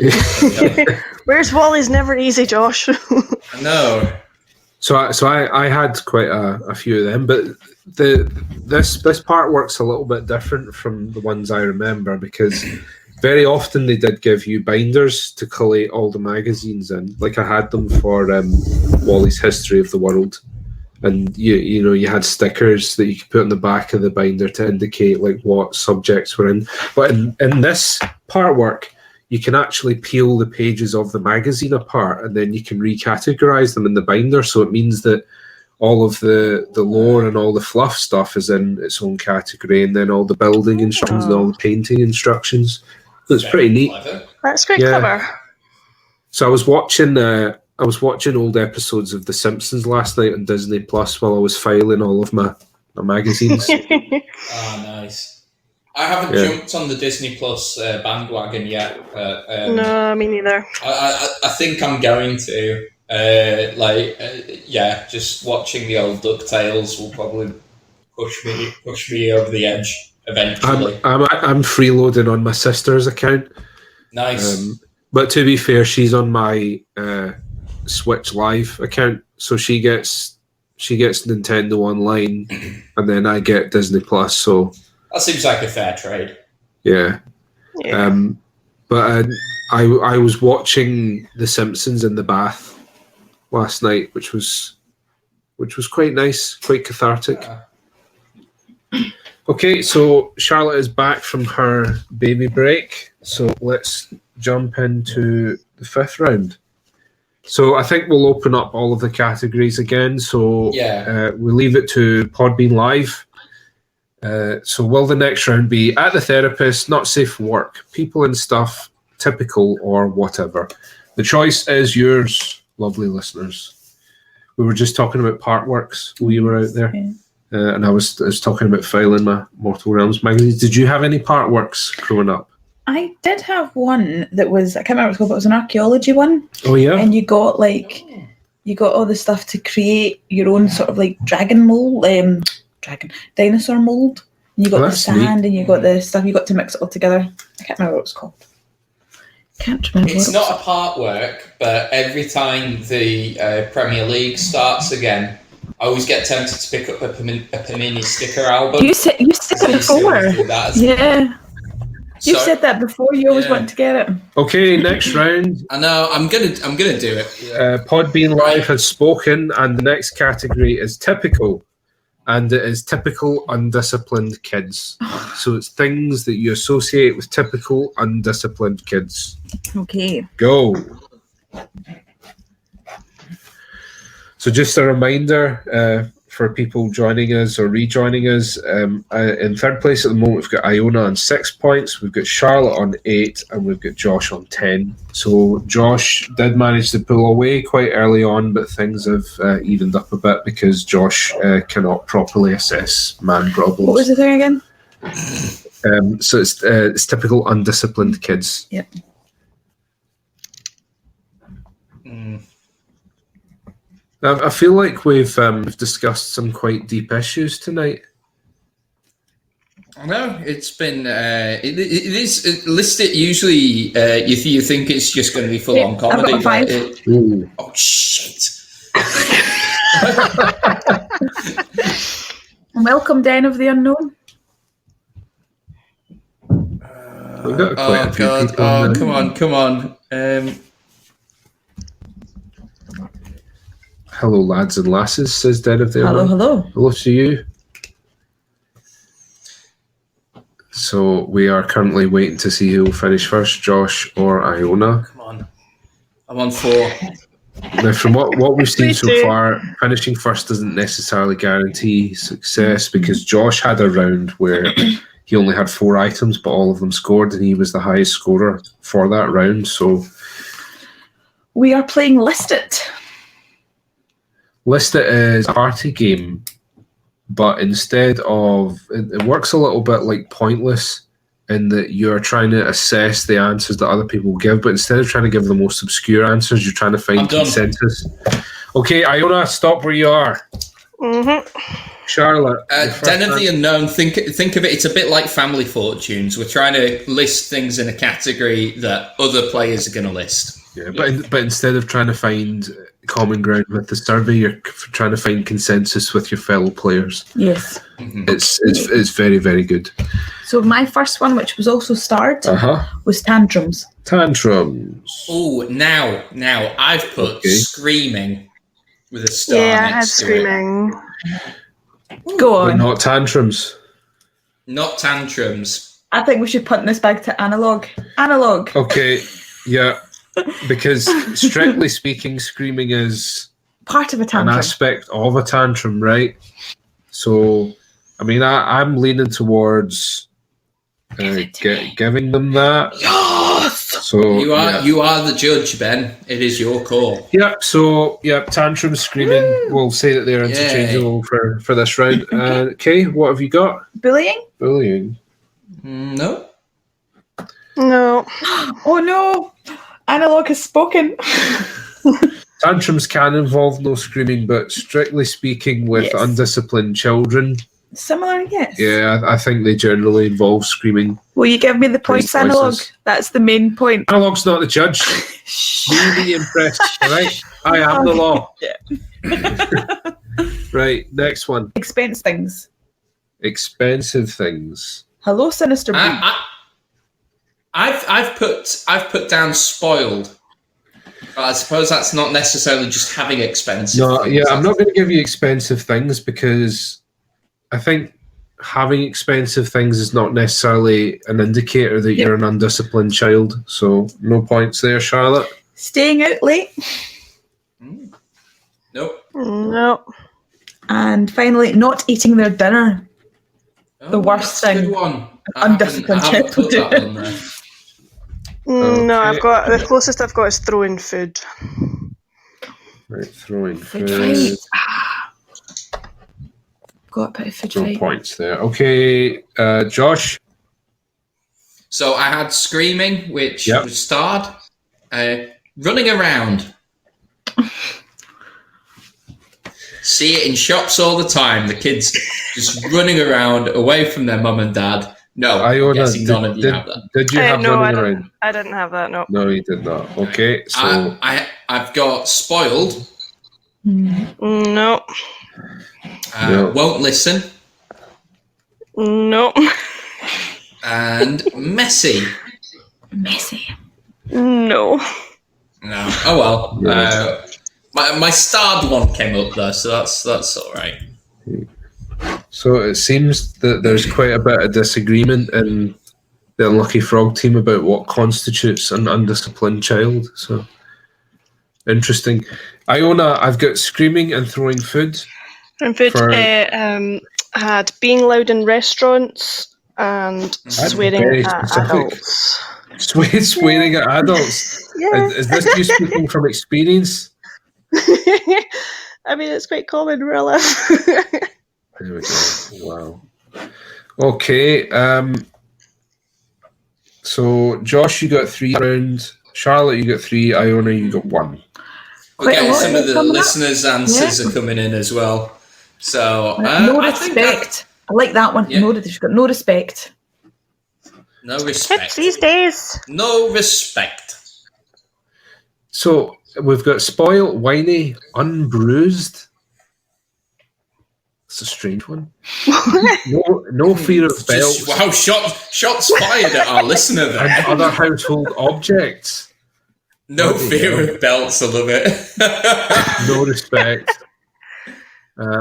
Where's Wally's never easy, Josh. I know. So I had quite a few of them, but this part works a little bit different from the ones I remember, because very often they did give you binders to collate all the magazines in. Like I had them for Wally's History of the World, and you had stickers that you could put on the back of the binder to indicate like what subjects were in. But in this part work, you can actually peel the pages of the magazine apart, and then you can recategorize them in the binder. So it means that all of the lore and all the fluff stuff is in its own category, and then all the building instructions and all the painting instructions. So it's pretty neat. Clever. That's quite clever. So I was watching old episodes of The Simpsons last night on Disney Plus while I was filing all of my magazines. Oh, nice. I haven't jumped on the Disney Plus bandwagon yet. No, me neither. I think I'm going to. Just watching the old DuckTales will probably push me over the edge eventually. I'm freeloading on my sister's account. Nice. But to be fair, she's on my Switch Live account, so she gets Nintendo Online, and then I get Disney Plus. So. That seems like a fair trade. Yeah. But I was watching The Simpsons in the bath last night, which was quite nice, quite cathartic. Okay, so Charlotte is back from her baby break, so let's jump into the 5th round. So I think we'll open up all of the categories again. So we'll leave it to PodBean Live. So will the next round be at the therapist, not safe for work, people and stuff, typical, or whatever? The choice is yours, lovely listeners. We were just talking about part works while you were out there. Yeah. And I was talking about filing my Mortal Realms magazine. Did you have any part works growing up? I did have one that was, I can't remember what it's called, but it was an archaeology one. Oh, yeah? And you got all the stuff to create your own sort of like dinosaur mold. And you got the sand and you got the stuff, you got to mix it all together. I can't remember what it was called. It's not a part work, but every time the Premier League starts again, I always get tempted to pick up a Panini sticker album. You said it before. Yeah. You said that before. You always want to get it. Okay, next round. I know. I'm gonna do it. PodBean Live has spoken, and the next category is typical, and it is typical undisciplined kids. So it's things that you associate with typical undisciplined kids. Okay. Go. So just a reminder for people joining us or rejoining us, in 3rd place at the moment we've got Iona on 6 points, we've got Charlotte on 8, and we've got Josh on 10. So Josh did manage to pull away quite early on, but things have evened up a bit because Josh cannot properly assess man problems. What was the thing again? So it's typical undisciplined kids. Yep. I feel like we've discussed some quite deep issues tonight. I know it's been. It is Listit. Usually, you think it's just going to be full on comedy. I've got a 5. Oh shit! Welcome, Den of the Unknown. We've got quite a few people on there. Come on. Hello, lads and lasses, says Den of the Unknown. Hello. Hello to you. So we are currently waiting to see who will finish first, Josh or Iona. Come on. I'm on 4. Now, from what we've seen so far, finishing first doesn't necessarily guarantee success because Josh had a round where he only had 4 items, but all of them scored, and he was the highest scorer for that round. So we are playing Listit. Listit is a party game, but instead of it works a little bit like Pointless in that you're trying to assess the answers that other people give, but instead of trying to give the most obscure answers, you're trying to find consensus. Okay, Iona, stop where you are. Mm-hmm. Charlotte, Den of the Unknown. Think of it. It's a bit like Family Fortunes. We're trying to list things in a category that other players are going to list. Yeah, but instead of trying to find common ground with the survey, you're trying to find consensus with your fellow players. Yes. Mm-hmm. It's very, very good. So my first one, which was also starred, was tantrums. Tantrums. Oh, now I've put screaming with a star. Yeah, I had next to screaming. Go on. But not tantrums. Not tantrums. I think we should punt this back to analog. Analog. Okay, yeah. Because strictly speaking, screaming is part of a tantrum. An aspect of a tantrum, right? So, I mean, I'm leaning towards giving them that. Yes! So you are the judge, Ben. It is your call. Yeah. So tantrum, screaming. We'll say that they're interchangeable for this round. Okay, what have you got? Bullying. Bullying. No. No. Oh no. Analog has spoken. Tantrums can involve no screaming, but strictly speaking, with undisciplined children, similar, yes. Yeah, I think they generally involve screaming. Will you give me the points, Analog? That's the main point. Analog's not the judge. Be impressed, all right? I am the law. Yeah. Right, next one. Expense things. Expensive things. Hello, Sinister Breed. I've put down spoiled. I suppose that's not necessarily just having expensive things. Yeah, I'm not going to give you expensive things because I think having expensive things is not necessarily an indicator that you're an undisciplined child. So no points there, Charlotte. Staying out late. Nope. No. And finally, not eating their dinner. The worst thing. Good one. Undisciplined child Put that one there. No, I've got the closest I've got is throwing food. Right, throwing food. Right. Got a bit of food No fight. points there. Okay, Josh. So I had screaming, which was starred. Running around. See it in shops all the time. The kids just running around away from their mum and dad. No, I'm guessing none of you have that. Did you have running around? I didn't have that, no. No, you did not. Okay, so... I've got spoiled. No. Won't listen. No. And messy. Messy. No. No. Oh well. My starred one came up though, so that's all right. So it seems that there's quite a bit of disagreement in the Unlucky Frog team about what constitutes an undisciplined child. So interesting. Iona, I've got screaming and throwing food. Throwing food. I had being loud in restaurants and swearing at adults. Swearing at adults. Yeah. Is this you speaking from experience? I mean, it's quite common in real life. There we go. Wow. Okay. So Josh, you got 3 rounds. Charlotte, you got 3. Iona, you got 1. Okay, some of the listeners' answers are coming in as well. So no respect. I like that one. Yeah. She's got no respect. No respect. Kids these days. No respect. So we've got spoiled, whiny, unbruised. It's a strange one. No fear of belts. Wow, shots fired at our listener there. And other household objects. No fear of belts, I love it. No respect.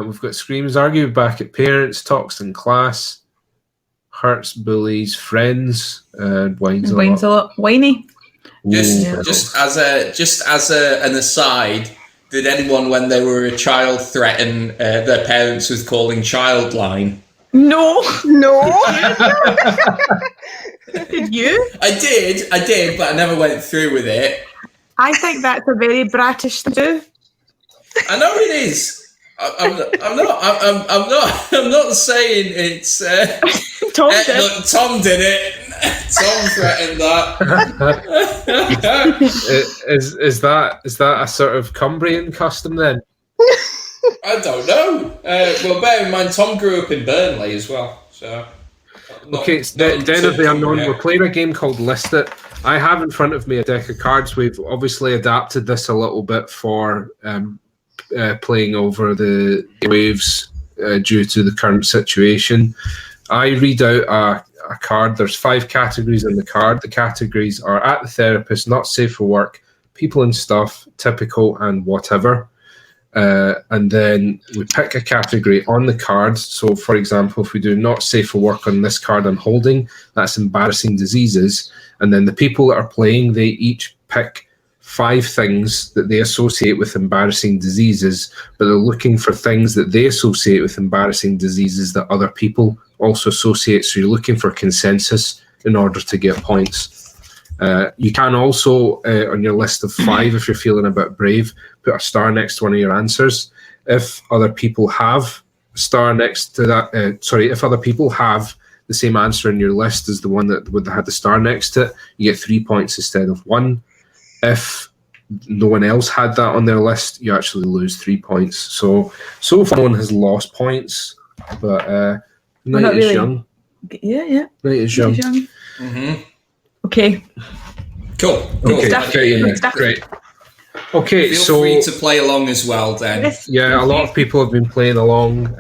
We've got screams, argue back at parents, talks in class, hurts, bullies, friends, whines a lot. Whiny. Just as an aside, did anyone, when they were a child, threaten their parents with calling Childline? No. Did you? I did, but I never went through with it. I think that's a very British thing to do. I know it is. I'm not saying it's. Tom did. Look, Tom did it. Tom threatened that. Is that a sort of Cumbrian custom then? I don't know. Well, bear in mind, Tom grew up in Burnley as well. So. Okay, Den of the Unknown. We're playing a game called Listit. I have in front of me a deck of cards. We've obviously adapted this a little bit for playing over the waves due to the current situation. I read out a card. There's 5 categories in the card. The categories are at the therapist, not safe for work, people and stuff, typical, and whatever. And then we pick a category on the card. So, for example, if we do not safe for work on this card I'm holding, that's embarrassing diseases. And then the people that are playing, they each pick 5 things that they associate with embarrassing diseases, but they're looking for things that they associate with embarrassing diseases that other people also associate. So you're looking for consensus in order to get points. You can also, on your list of 5, if you're feeling a bit brave, put a star next to one of your answers. If other people have a star next to that, if other people have the same answer in your list as the one that would have had the star next to it, you get 3 points instead of 1. If no one else had that on their list, you actually lose 3 points. So far, no one has lost points, but Night is young. Yeah. Night is young. Mm-hmm. Okay. Cool. Great. Okay, Feel free to play along as well, then. Yeah, a lot of people have been playing along.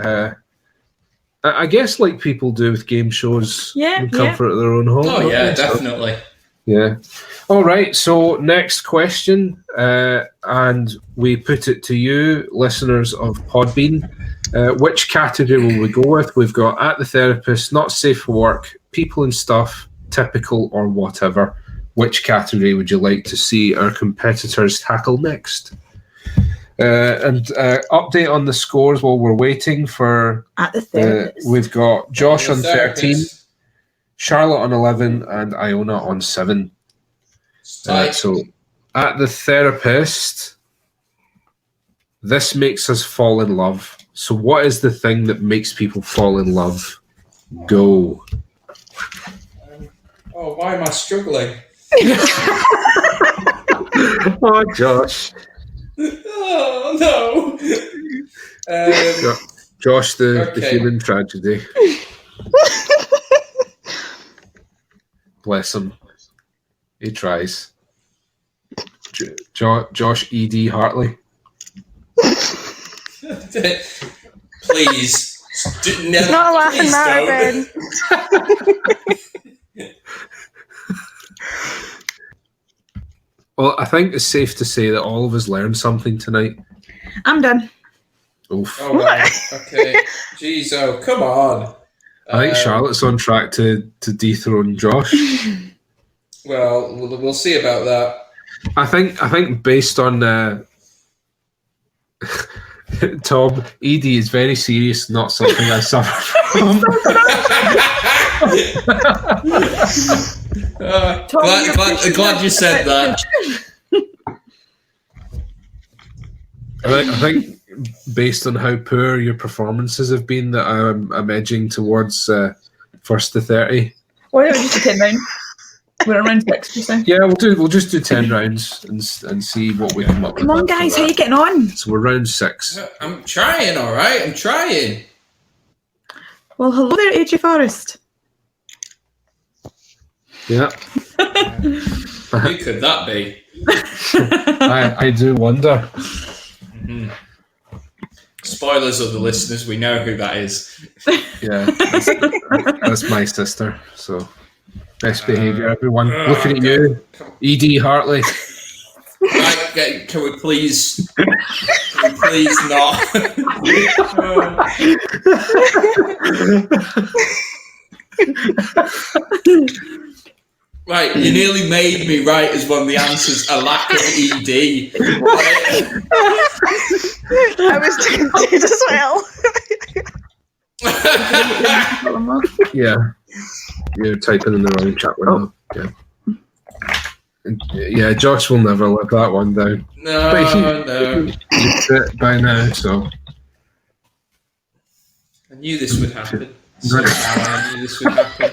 I guess like people do with game shows in comfort of their own home. Oh, yeah, definitely. Yeah. All right. So next question, and we put it to you, listeners of PodBean. Which category will we go with? We've got at the therapist, not safe for work, people and stuff, typical, or whatever. Which category would you like to see our competitors tackle next? And update on the scores while we're waiting for at the therapist. We've got Josh on 13, Charlotte on 11, and Iona on 7. So at the therapist, this makes us fall in love. So what is the thing that makes people fall in love? Go. Why am I struggling? Oh, Josh. Oh, no. Josh, the human tragedy. Bless him. He tries. Josh E.D. Hartley. Please. It's not a laughing matter, Ben. Well, I think it's safe to say that all of us learned something tonight. I'm done. Oof. Oh, right. Okay. Jeez, come on. I think Charlotte's on track to dethrone Josh. Well, we'll see about that. I think based on Tom, ED is very serious, not something I suffer from. Glad you said that. I think based on how poor your performances have been, that I'm edging towards first to 30. Why don't we just do 10 rounds? We're around 6%. Yeah, we'll just do 10 rounds and see what we come up with. Come on, guys, how are you getting on? So we're round 6. I'm trying, all right. I'm trying. Well, hello there, AJ Forrest. Yeah. Who could that be? I do wonder. Mm-hmm. Spoilers of the listeners, we know who that is. Yeah, that's my sister. So best behaviour, everyone. Looking at you, E.D. Hartley. Right, can we please not? Right, you nearly made me write as one of the answers a lack of ED. Right? I was tempted as well. Yeah, you're typing in the wrong chat window. Yeah, Josh will never let that one down. No. He's it by now, so. I knew this would happen. Somehow I knew this would happen.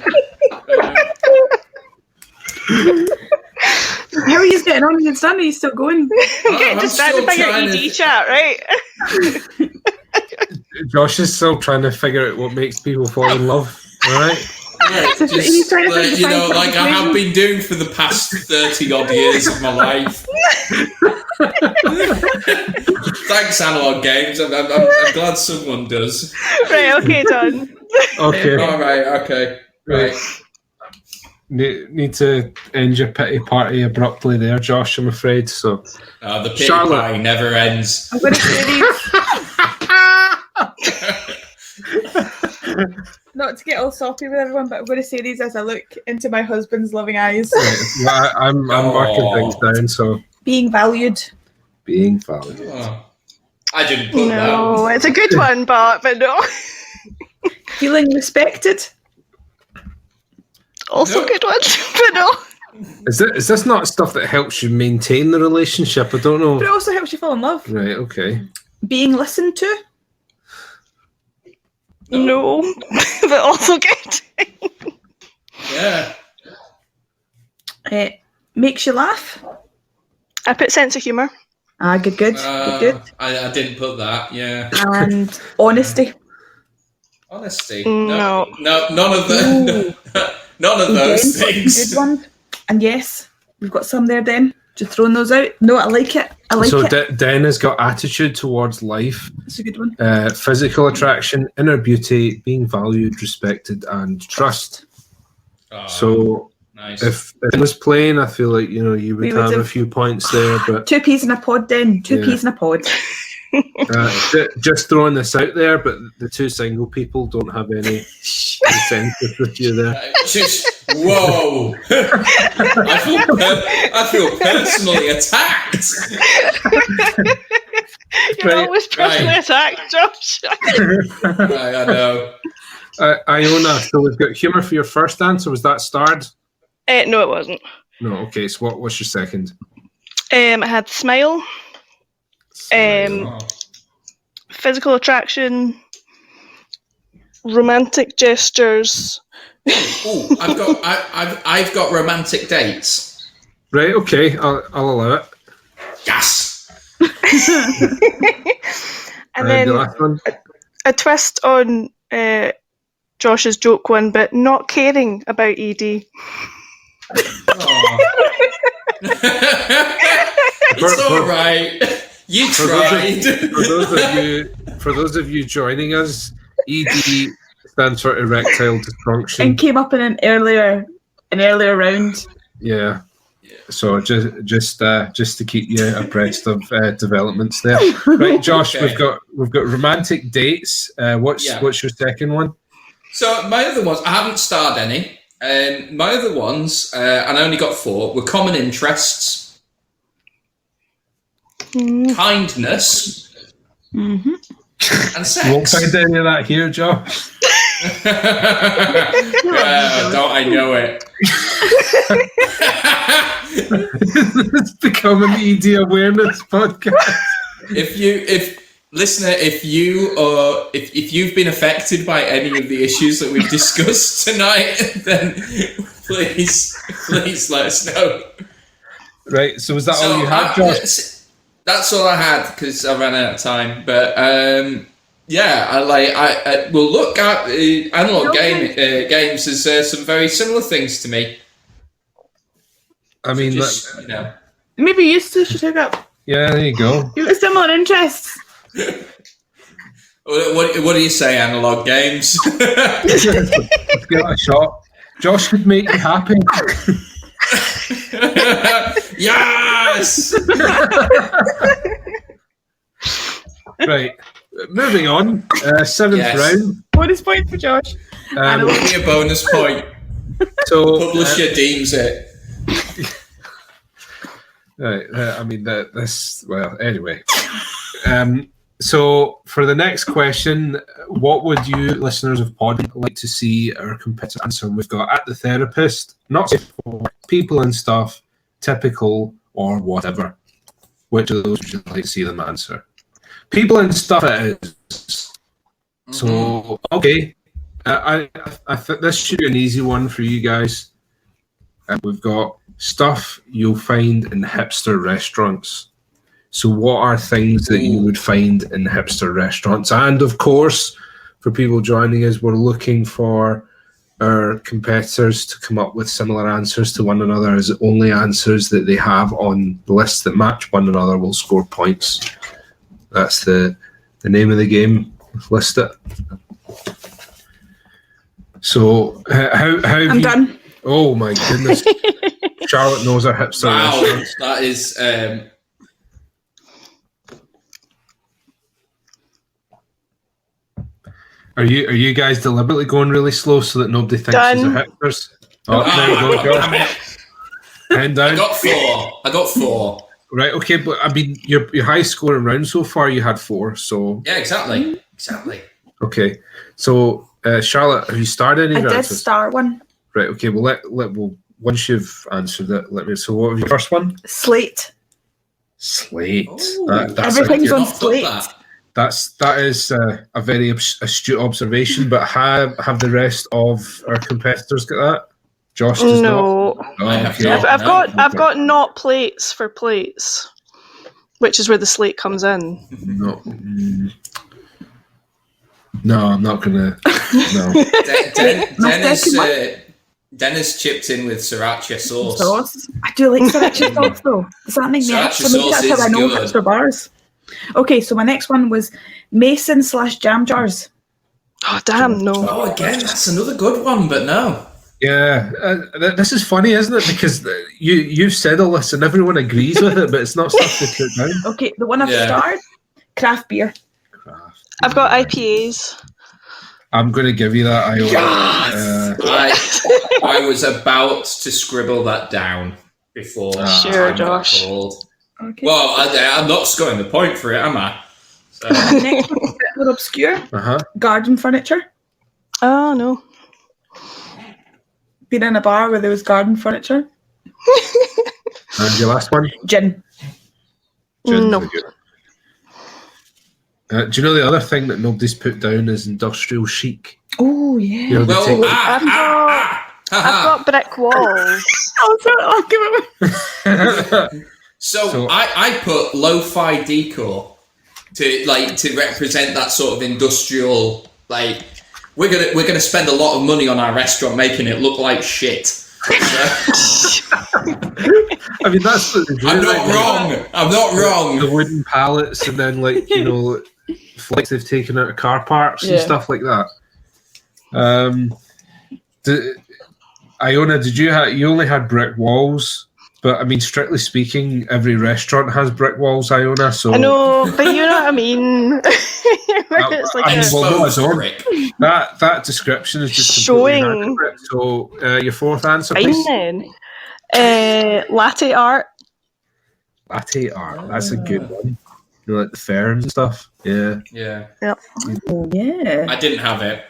How are you getting on? It's done. Are you still going? I'm getting distracted by your ED chat, right? Josh is still trying to figure out what makes people fall in love. All right. Yeah, just, like I have been doing for the past 30 odd years of my life. Thanks, Analog Games. I'm glad someone does. Right, okay, done. Okay. All right, okay. Right. Need to end your pity party abruptly there, Josh, I'm afraid. So the pity party never ends. I'm going to say these. Not to get all soppy with everyone, but I'm going to say these as I look into my husband's loving eyes. Right. I'm working things down, so... Being valued. Being valued. Oh. I didn't put that. No, it's a good one, but no. Feeling respected. Also good one, but no. Is this not stuff that helps you maintain the relationship? I don't know. But it also helps you fall in love. Right, okay. Being listened to. No, but also good. Yeah. Makes you laugh. I put sense of humour. Good. Good. I didn't put that, yeah. And honesty. Honesty? No, none of them. None of those things. Good one. And yes, we've got some there, Den. Just throwing those out. No, I like it. So Den has got attitude towards life. That's a good one. Physical attraction, inner beauty, being valued, respected, and trust. So Nice. If it was playing, I feel like you would have a few points there. But 2 peas in a pod, then 2 peas in a pod. Just throwing this out there, but the 2 single people don't have any incentive with you there. Whoa! I feel personally attacked. You're always personally attacked, Josh. Right, I know. Iona, so we've got humour for your first answer. Was that starred? No, it wasn't. No, okay. So what's your second? I had smile. Physical attraction. Romantic gestures. Oh, I've got romantic dates. Right. Okay. I'll allow it. Yes. And then the last one. a twist on Josh's joke one, but not caring about ED. It's all right. You tried. For those of you joining us, ED stands for erectile dysfunction, and came up in an earlier round. Yeah. So just to keep you abreast of developments there. Right, Josh, Okay. we've got romantic dates. What's your second one? So my other ones, I haven't starred any. My other ones, and I only got 4, were common interests, kindness, and sex. Won't find any of that here, Josh. Don't I know it? It's become an ED awareness podcast. If you've been affected by any of the issues that we've discussed tonight, then please let us know. Right. So was that all you had, Josh? That's all I had because I ran out of time. But I will look at analog games as some very similar things to me. I mean, maybe you two should hook up. Yeah, there you go. You've got similar interests. What do you say, analog games? Let's give it a shot. Josh could make you happy. Yes. Right. Moving on. 7th round. Bonus point for Josh. Give me a bonus point. So Publisher deems it. Right. I mean this. Well, anyway. So for the next question, what would you listeners of PodBean like to see our competitor answer? We've got at the therapist, not safe for people and stuff, typical or whatever. Which of those would you like to see them answer? People and stuff it is. Mm-hmm. So okay, I think this should be an easy one for you guys. We've got stuff you'll find in hipster restaurants. So what are things that you would find in hipster restaurants? And of course, for people joining us, we're looking for our competitors to come up with similar answers to one another, as only answers that they have on the list that match one another will score points. That's the name of the game. List it. So how I'm done. Oh my goodness. Charlotte knows her hipster restaurants. That is... Are you guys deliberately going really slow so that nobody thinks these are hipsters? Oh, there you go, Josh. Hand down. I got 4. Right, okay, but I mean, your high scoring round so far, you had 4, so... Yeah, exactly. Okay, so Charlotte, have you started any I answers? did start one. Right, okay, well, once you've answered it, let me... So what was your first one? Slate. Slate. Ooh, everything's on slate. That is a very astute observation, but have the rest of our competitors got that? Josh does not. No. Oh, okay. I've got not plates for plates, which is where the slate comes in. No. No, I'm not gonna. No. Dennis chipped in with sriracha sauce. I do like sriracha sauce though. Does that make me hipster? Maybe that's how I know hipster bars. Okay, so my next one was Mason/jam jars. Oh damn, no. Oh, again, that's another good one, but no. Yeah, this is funny, isn't it? Because you've said all this and everyone agrees with it, but it's not stuff to put down. Okay, the one I've started, craft beer. I've got IPAs. I'm going to give you that, Iona. Yes! I was about to scribble that down before. Sure, Josh. Okay. Well, I'm not scoring the point for it, am I? So. Next one, a bit more obscure. Garden furniture. Oh, no. Been in a bar where there was garden furniture. And your last one? Gin. No. Do you know the other thing that nobody's put down is industrial chic? Oh, yeah. You know, Well, I've got brick walls. So I put lo-fi decor to represent that sort of industrial, like, we're gonna spend a lot of money on our restaurant making it look like shit. I mean, that's what they do. I'm not wrong. The wooden pallets, and then flights they've taken out of car parks and stuff like that. Iona, did you only had brick walls? But I mean, strictly speaking, every restaurant has brick walls, Iona. So I know, but you know what I mean. It's like brick. That description is just showing. Inaccurate. So your fourth answer, Fine please. Then. Latte art. Latte art. That's a good one. You know, like the ferns and stuff. Yeah. Yeah. Yep. Oh, yeah. I didn't have it.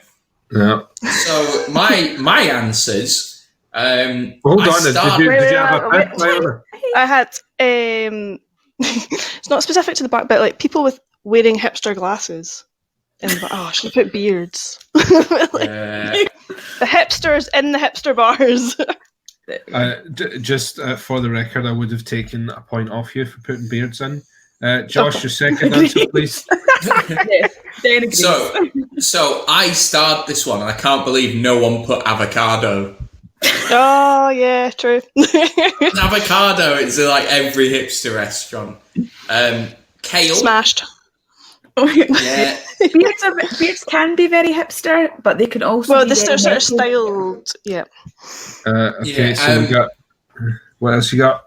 Yeah. So my answers. Hold on. Did you have a pick, Iona? I had. It's not specific to the back, but like people with wearing hipster glasses. And I should have put beards. The hipsters in the hipster bars. Just for the record, I would have taken a point off you for putting beards in. Josh, your second answer, please. So I started this one, and I can't believe no one put avocado. Oh yeah, true. Avocado is like every hipster restaurant. Kale, smashed. Yeah. Beards can be very hipster, but they can also be this very sort of styled. Yeah. Okay, so we got. What else you got?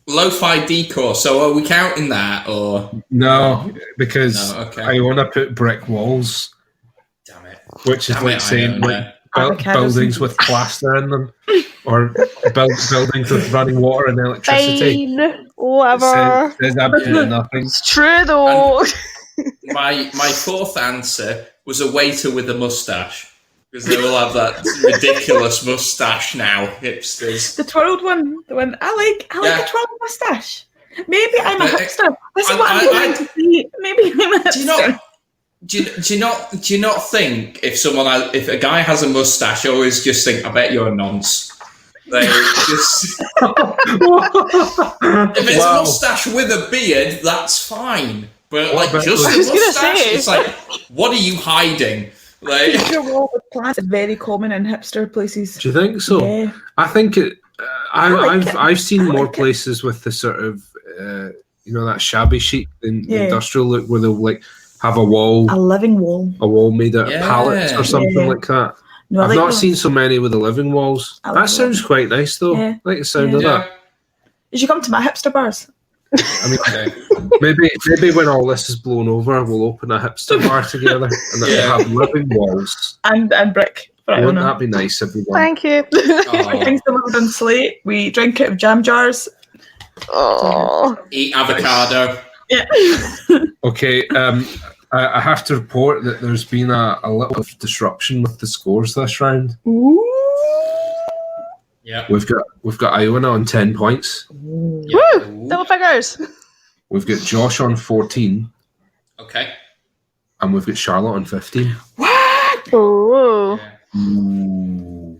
Lo-fi decor. So are we counting that or no? Because okay. I want to put brick walls. Damn it! Which is saying buildings with plaster in them, or buildings with running water and electricity. Fine, whatever. There's absolutely nothing. It's true though. My fourth answer was a waiter with a mustache. Because they all have that ridiculous mustache now, hipsters. The twirled one, the one I like a twirled mustache. Maybe I'm a hipster. This is what I'm going to see. Maybe I'm a hipster. Do you not think if a guy has a mustache, I always just think, I bet you're a nonce. Like, just if it's a mustache with a beard, that's fine. But just a mustache, it's like, what are you hiding? Like, picture wall with plants is very common in hipster places. Do you think so? Yeah. I think it. I've seen more places with the sort of that shabby chic industrial look where they'll have a living wall made out of pallets or something like that. No, I've not seen so many with the living walls. That sounds quite nice though. Yeah. I like the sound of that. You should come to my hipster bars. I mean, maybe when all this is blown over, we'll open a hipster bar together and we'll have living walls and brick. Wouldn't that be nice, everyone? Thank you. I think delivered on slate. We drink out of jam jars. Oh, eat avocado. Yeah. Okay. I have to report that there's been a little bit of disruption with the scores this round. Ooh. Yeah, we've got Iona on 10 points. Woo! Double figures. We've got Josh on 14. Okay. And we've got Charlotte on 15. What? Ooh. Ooh.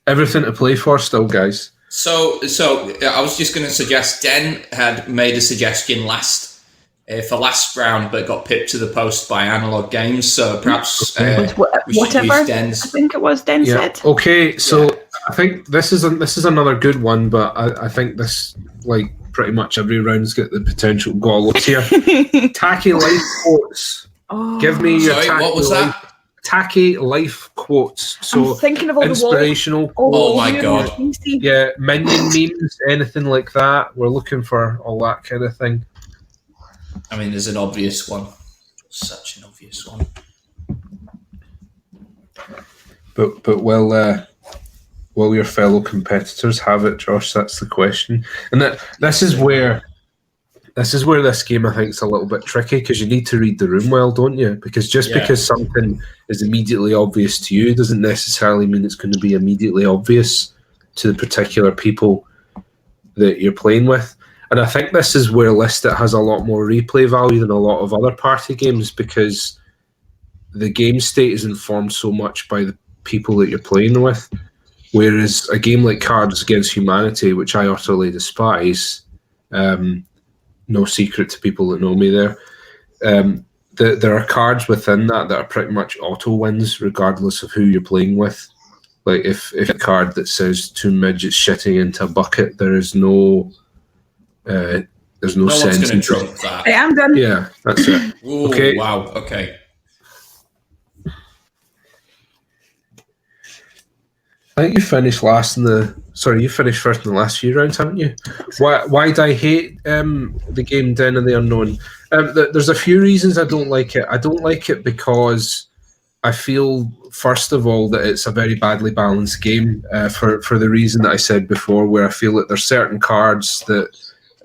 Everything to play for still, guys. So I was just going to suggest Den had made a suggestion for last round, but got pipped to the post by Analog Games. So perhaps whatever. Den's. I think it was Den said. Okay, so I think this is another good one, but I think this pretty much every round's got the potential goals here. Tacky life quotes. Oh. Give me your. Sorry, what was that? tacky life quotes. So I'm thinking of all inspirational. Oh my god! Yeah, minion memes, anything like that. We're looking for all that kind of thing. I mean, there's an obvious one. Such an obvious one. But will your fellow competitors have it, Josh? That's the question. And this is where this game, I think, is a little bit tricky, because you need to read the room well, don't you? Because because something is immediately obvious to you doesn't necessarily mean it's going to be immediately obvious to the particular people that you're playing with. And I think this is where Listit has a lot more replay value than a lot of other party games, because the game state is informed so much by the people that you're playing with. Whereas a game like Cards Against Humanity, which I utterly despise, no secret to people that know me there, there are cards within that are pretty much auto wins regardless of who you're playing with. Like if a card that says 2 midgets shitting into a bucket, there's no sense one's in trump that. I am done. Yeah, that's it. Ooh, okay. Wow. Okay. I think you finished first in the last few rounds, haven't you? Why do I hate the game Den of the Unknown? There's a few reasons I don't like it. I don't like it because I feel, first of all, that it's a very badly balanced game for the reason that I said before, where I feel that there's certain cards that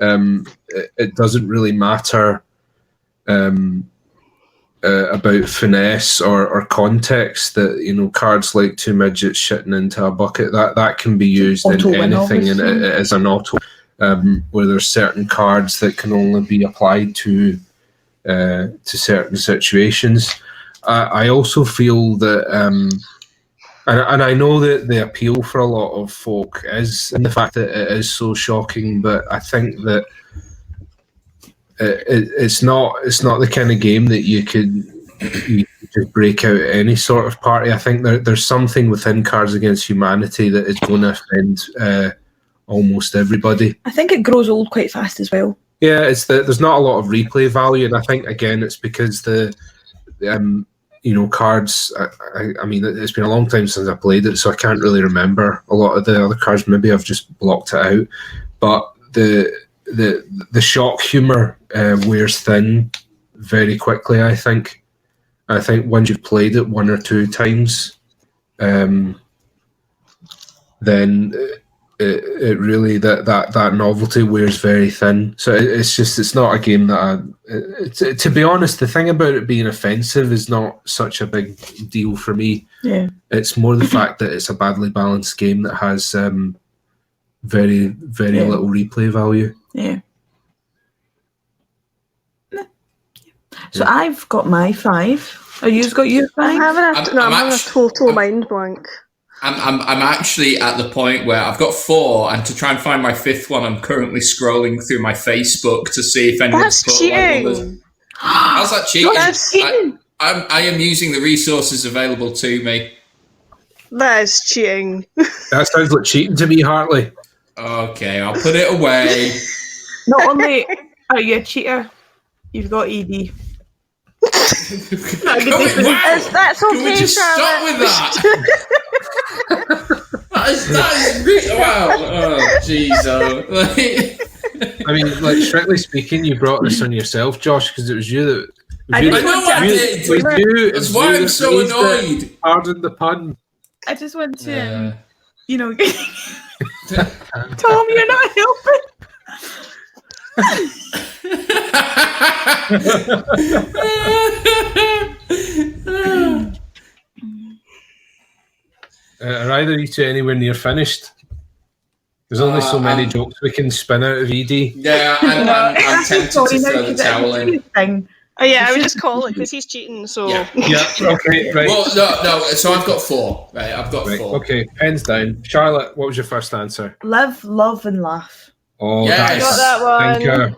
it doesn't really matter about finesse or context, that cards like 2 midgets shitting into a bucket, that can be used auto in anything, and it is an auto, where there's certain cards that can only be applied to certain situations. I also feel that and I know that the appeal for a lot of folk is in the fact that it is so shocking, but I think that it's not the kind of game that you could just break out any sort of party. I think there's something within Cards Against Humanity that is going to offend almost everybody. I think it grows old quite fast as well. Yeah, there's not a lot of replay value, and I think again it's because the cards. I mean, it's been a long time since I played it, so I can't really remember a lot of the other cards. Maybe I've just blocked it out, but the shock humor wears thin very quickly. I think once you've played it 1 or 2 times, then it really that novelty wears very thin. So it's not a game that to be honest, the thing about it being offensive is not such a big deal for me. Yeah, it's more the fact that it's a badly balanced game that has very little replay value. Yeah. So I've got my 5. Are you've got your 5? I'm having a total mind blank. I'm actually at the point where I've got 4, and to try and find my 5th one, I'm currently scrolling through my Facebook to see if anyone's put cheating. How's that cheating? That's cheating. I am using the resources available to me. That is cheating. That sounds like cheating to me, Hartley. Okay, I'll put it away. Not only are you a cheater, you've got ED. That's okay, Can we just stop with that? that is really, wow. Oh, jeez. I mean, like, strictly speaking, you brought this on yourself, Josh, because it was you that. I know I did. That's why I'm so annoyed. Pardon the pun. I just want to, Tom, you're not helping. Are either of you two anywhere near finished? There's only so many jokes we can spin out of ED. Yeah, I'm tempted to throw the towel in. Oh yeah, I would just call it because he's cheating. So yeah, okay, right. Well, no. So I've got 4. Right, I've got 4. Okay, pens down. Charlotte, what was your first answer? Live, love, and laugh. Oh, yes. Got that one. Thinker.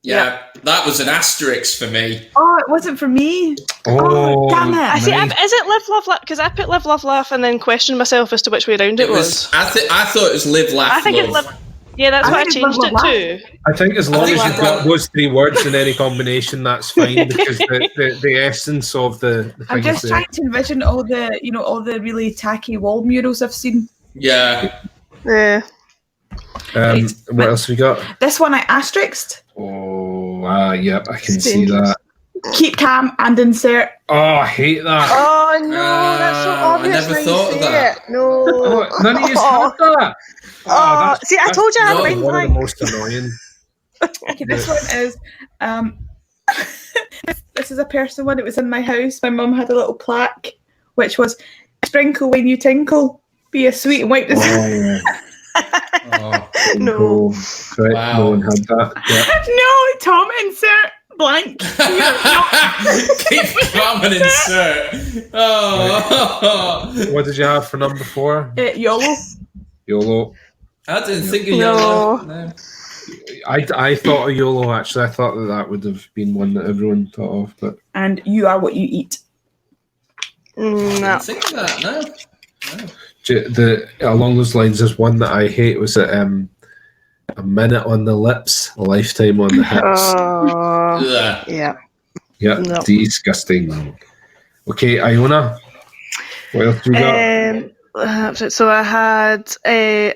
Yeah, that was an asterisk for me. Oh, it wasn't for me. Oh, damn it! I see. Is it live, love, laugh? Because I put live, love, laugh, and then questioned myself as to which way around it was. I thought it was live, laugh, I think love. it's live. Yeah, that's why I it's changed blah, blah, it to. I think as long as think you've got those 3 words in any combination, that's fine because the essence of the I'm thing is just there. trying to envision all the really tacky wall murals I've seen. Yeah. Yeah. Right, What else have we got? This one I asterisked. Oh, yep, I can It's see dangerous. that. Keep calm and insert. Oh, I hate that. Oh no, that's so I obvious. never now thought you of say that. it. No. Oh, none of you had that. Oh, see, I told you I had no, a brain one of the blank. most annoying. Okay, this one is this is a personal one. It was in my house. My mum had a little plaque which was sprinkle when you tinkle, be a sweet and wipe the No. Right, Wow. no one had that. Yeah. No, Tom, insert blank. Keep calm and insert. Oh. What did you have for number 4? YOLO. YOLO. I didn't think of No. YOLO. No. I thought of YOLO actually. I thought that would have been one that everyone thought of, but And you are what you eat. No. Didn't think of that. No. along those lines, there's one that I hate. Was it a minute on the lips, a lifetime on the hips? Ugh. Yeah. Yeah, No. disgusting. Okay, Iona, what else do we got? So I had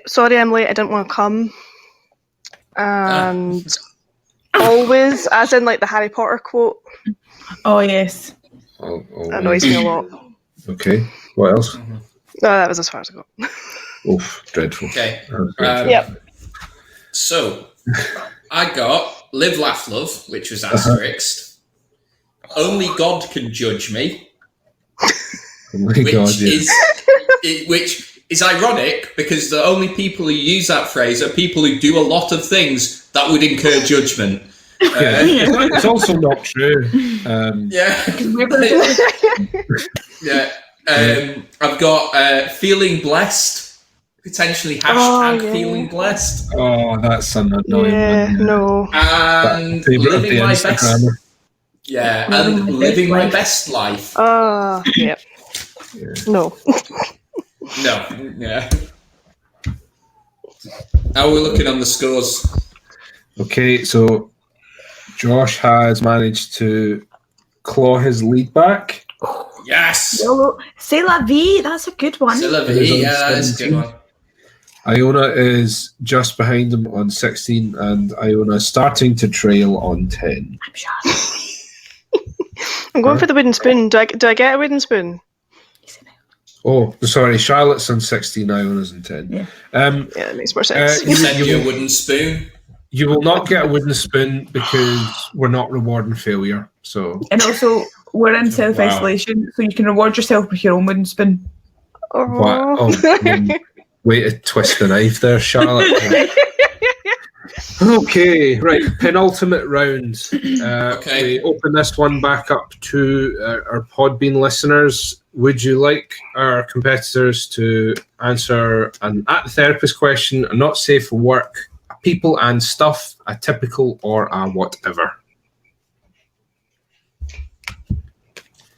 sorry I'm late, I didn't want to come. And always, as in like the Harry Potter quote. Oh, yes. Annoys me a lot. Okay, what else? No, that was as far as I got. Oof, dreadful. Okay. Yep. So, I got Live, Laugh, Love, which was asterisked. Only God can judge me. Oh my Which God, yeah. which is ironic because the only people who use that phrase are people who do a lot of things that would incur judgment. Yeah, it's also not true. I've got feeling blessed, potentially hashtag feeling blessed. Oh, that's an annoying one. No. And living my best. Yeah, and living my best life. Yeah. No. No, yeah. How are we looking on the scores? Okay, so Josh has managed to claw his lead back. Yes! YOLO. C'est la vie. That's a good one. C'est la vie, yeah, that's a good one. Iona is just behind him on 16, and Iona is starting to trail on 10. I'm sure. I'm going for the wooden spoon. Do I get a wooden spoon? Oh, sorry, Charlotte's on 16, Iona's on 10. Yeah. That makes more sense. You send you a wooden spoon. You will not get a wooden spoon because we're not rewarding failure. So, And also, we're in self-isolation, so you can reward yourself with your own wooden spoon. Way to twist the knife there, Charlotte. Okay, right, penultimate round. We open this one back up to our PodBean listeners. Would you like our competitors to answer an at the therapist question, a not safe for work, a people and stuff, a typical, or a whatever?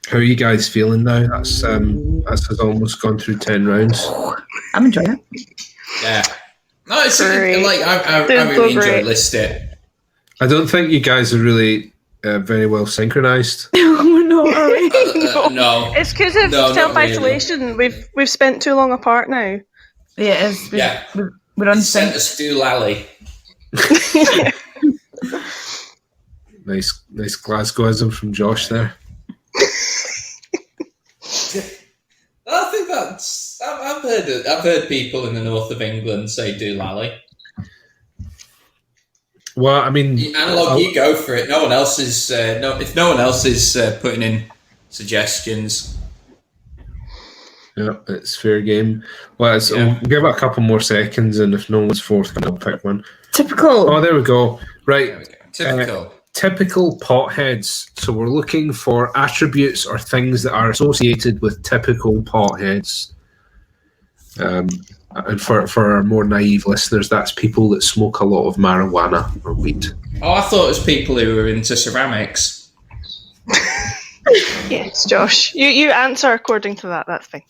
How are you guys feeling now? That's has almost gone through 10 rounds. I'm enjoying it. Yeah. No, it's like I really enjoy Listit. I don't think you guys are really very well synchronized. Oh no, are we? No. It's because of self-isolation. Really. We've spent too long apart now. Yeah, it is. We're on Sent us to Lally. Nice Glasgowism from Josh there. I think that's. I've heard people in the north of England say "do lally." Well, I mean, analog, you go for it. No one else is. If no one else is putting in suggestions. Yeah, it's fair game. Well, we'll give it a couple more seconds, and if no one's forthcoming, I'll pick one. Typical. Oh, there we go. Right. There we go. Typical. Typical potheads. So we're looking for attributes or things that are associated with typical potheads. And for our more naive listeners, that's people that smoke a lot of marijuana or weed. Oh, I thought it was people who were into ceramics. Yes, Josh. You answer according to that. That's fine.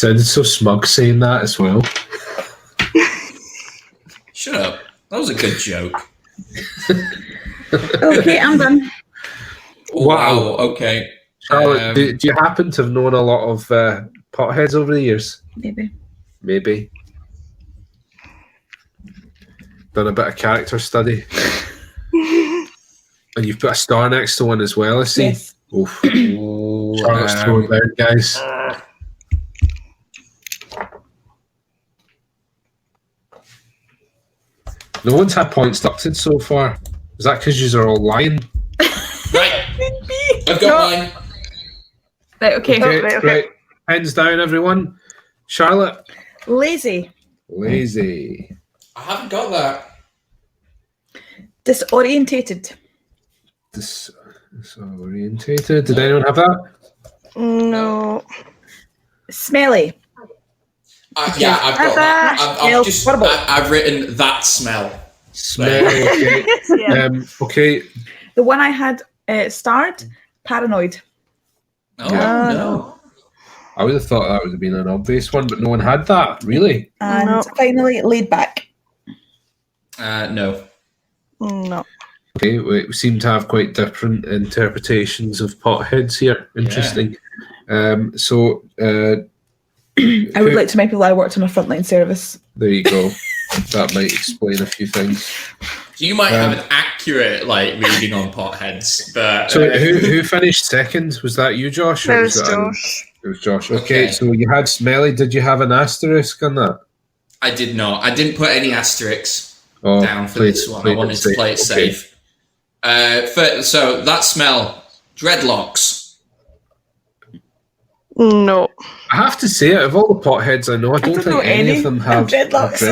Sounded so smug saying that as well. Shut up. That was a good joke. Okay, I'm done. Wow. Okay. Charlotte, do you happen to have known a lot of potheads over the years? Maybe. Done a bit of character study. And you've put a star next to one as well, I see. Yes. Oof. Charlotte's throwing down, guys. No one's had points deducted so far. Is that because you are all lying? Right. I've got mine. Right, okay. Right. Hands down, everyone. Charlotte. Lazy. I haven't got that. Disorientated. Disorientated. Did anyone have that? No. Smelly. Yeah, I've got that. I've written that smell. Smelly. Okay. Yeah. Okay. The one I had starred, paranoid. Oh, no. I would have thought that would have been an obvious one, but no one had that. Really? And finally, laid back. No. No. Okay, we seem to have quite different interpretations of potheads here. Interesting. Yeah. I would like to make people I worked on a frontline service. There you go. That might explain a few things. So you might have an accurate reading on potheads, but so who finished second? Was that you, Josh? It was Josh. It was Josh. Okay, so you had smelly. Did you have an asterisk on that? I did not. I didn't put any asterisks down for this one. I wanted to play it safe. So that smell, dreadlocks. No. I have to say, out of all the potheads I know, I don't think any of them have dreadlocks.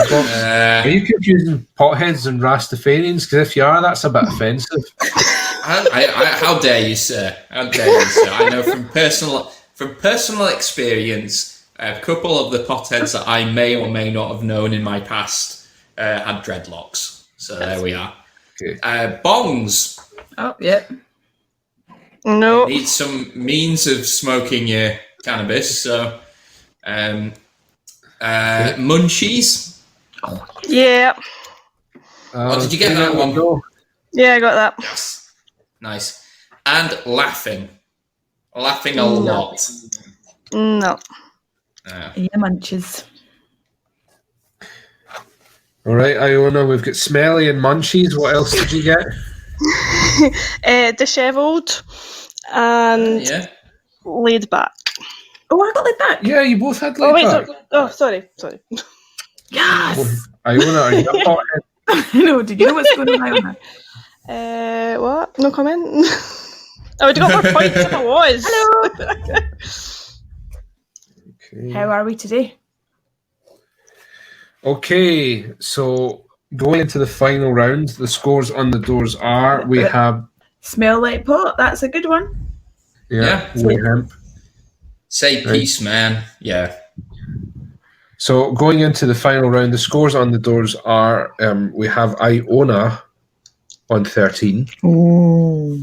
Are you confusing potheads and Rastafarians? Because if you are, that's a bit offensive. How dare you, sir? How dare you, sir? I know from personal experience, a couple of the potheads that I may or may not have known in my past had dreadlocks. So there we are. Okay. Bongs. Oh, yeah. No. Need some means of smoking your cannabis. So, munchies. Yeah. Did you get that one? Yeah, I got that. Nice. And laughing a lot. No. Yeah, munches. All right, Iona, we've got smelly and munchies. What else did you get? Dishevelled and laid back. Oh, I got laid back. Yeah, you both had laid back. Sorry. Yes. Iona, are you a pothead? No, do you know what's going on, Iona? What? No comment. I would have got more points if I was. Hello. Okay. How are we today? Okay, so going into the final round, the scores on the doors are, we have... Smell like pot, that's a good one. Yeah. Hemp. Say peace, man. Yeah. So going into the final round, the scores on the doors are, we have Iona on 13. Oh.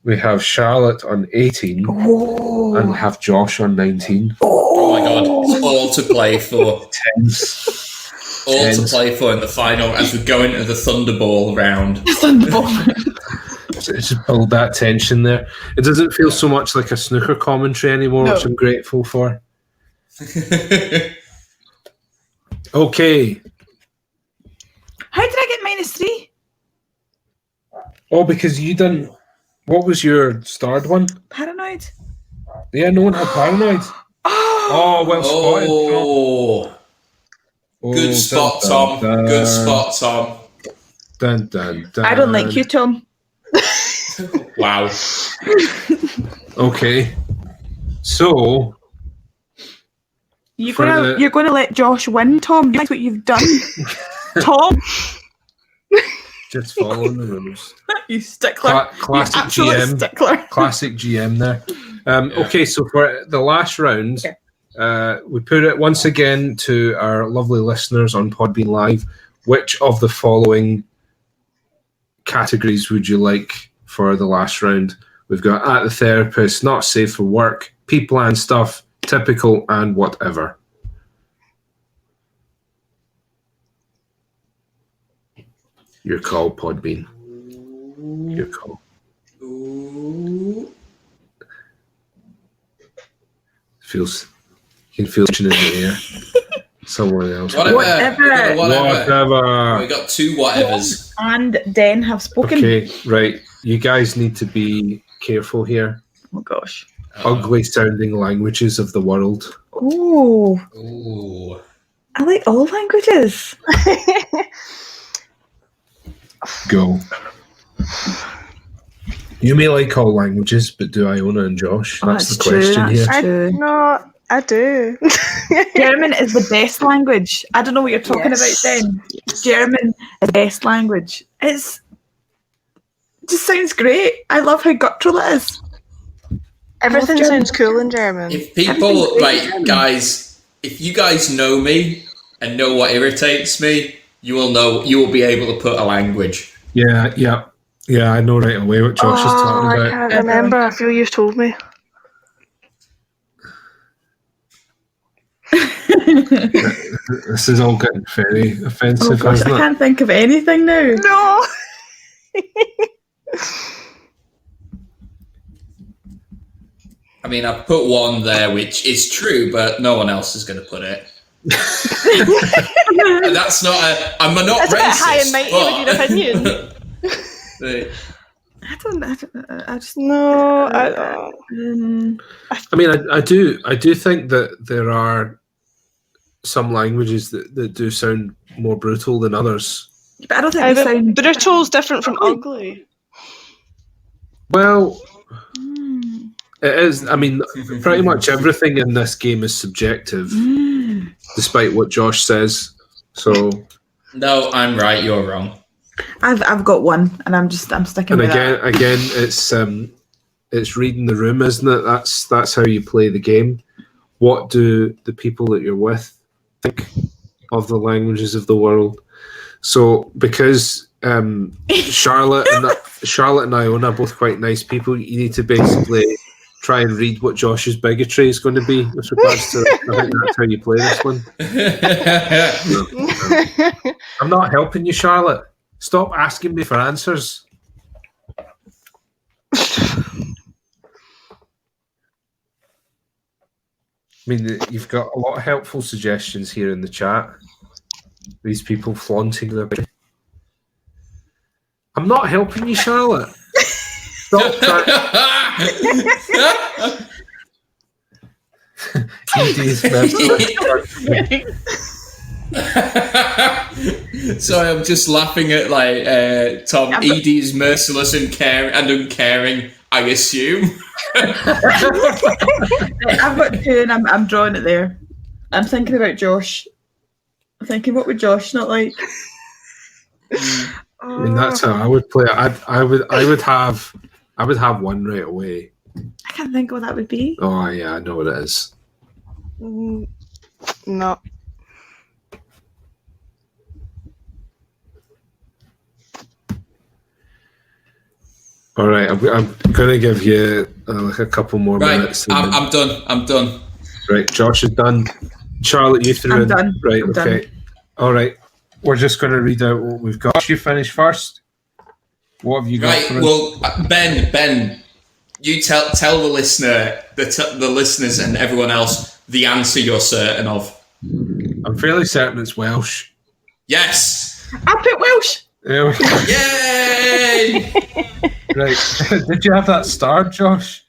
We have Charlotte on 18. Oh. And we have Josh on 19. Oh my god, it's all to play for. Tense. All to play for in the final as we go into the Thunderball round. Just build that tension there. It doesn't feel so much like a snooker commentary anymore, which I'm grateful for. Okay. How did I get -3? Oh, because you didn't... What was your starred one? Paranoid. Yeah, no one had paranoid. Oh, well spotted. Oh, good spot, Tom. Good spot, Tom. Dun, dun, dun. I don't like you, Tom. Wow. Okay. So... You're gonna let Josh win, Tom. That's what you've done. Tom. Just following the rules. You stickler. Classic GM. Stickler. Classic GM there. Okay, so for the last round, we put it once again to our lovely listeners on PodBean Live. Which of the following categories would you like for the last round? We've got at the therapist, not safe for work, people and stuff, typical, and whatever. Your call, Podbean. Your call. Ooh. You can feel it in the air. Someone else. Whatever. Whatever. We got two whatevers. And Den have spoken. Okay, right. You guys need to be careful here. Oh gosh. Ugly sounding languages of the world. Ooh. Ooh. I like all languages. Go. You may like all languages, but do Iona and Josh? That's the question here. I do. German is the best language. I don't know what you're talking about then. German is the best language. It just sounds great. I love how guttural it is. Everything sounds cool in German. If people, right, guys, if you guys know me and know what irritates me, you will be able to put a language. Yeah, I know right away what Josh is talking about. I can't remember. I feel you've told me. This is all getting very offensive, isn't it? I can't think of anything now. No. I mean, I've put one there which is true, but no one else is going to put it. And that's not I'm not That's racist. That's a bit high and mighty with your opinion. I just no. I mean, I do think that there are some languages that do sound more brutal than others. But I don't think they sound... Brutal's different from ugly. Well, it is. I mean, pretty much everything in this game is subjective, despite what Josh says. So, no, I'm right. You're wrong. I've got one, and I'm sticking with that. And again, it's reading the room, isn't it? That's how you play the game. What do the people that you're with think of the languages of the world? So, because Charlotte and Iona are both quite nice people, you need to basically try and read what Josh's bigotry is going to be with regards to. I think that's how you play this one. I'm not helping you, Charlotte. Stop asking me for answers. I mean, you've got a lot of helpful suggestions here in the chat. These people flaunting their... I'm not helping you, Charlotte. Stop Sorry, I'm just laughing at Tom. Edie's merciless and uncaring, I assume. I've got two, and I'm drawing it there. I'm thinking about Josh. I'm thinking, what would Josh not like? I mean, that's how I would play it. I would have one right away. I can't think what that would be. Oh yeah, I know what it is. No. All right, I'm going to give you a couple more minutes. I'm done. Right, Josh is done. Charlotte, you threw in. Done. Right, I'm okay. done. All right, we're just going to read out what we've got. You finish first. What have you got? Right. Well, Ben, you tell the listener, the listeners, and everyone else the answer you're certain of. I'm fairly certain it's Welsh. Yes. I put Welsh. Yay! Right. Did you have that starred, Josh?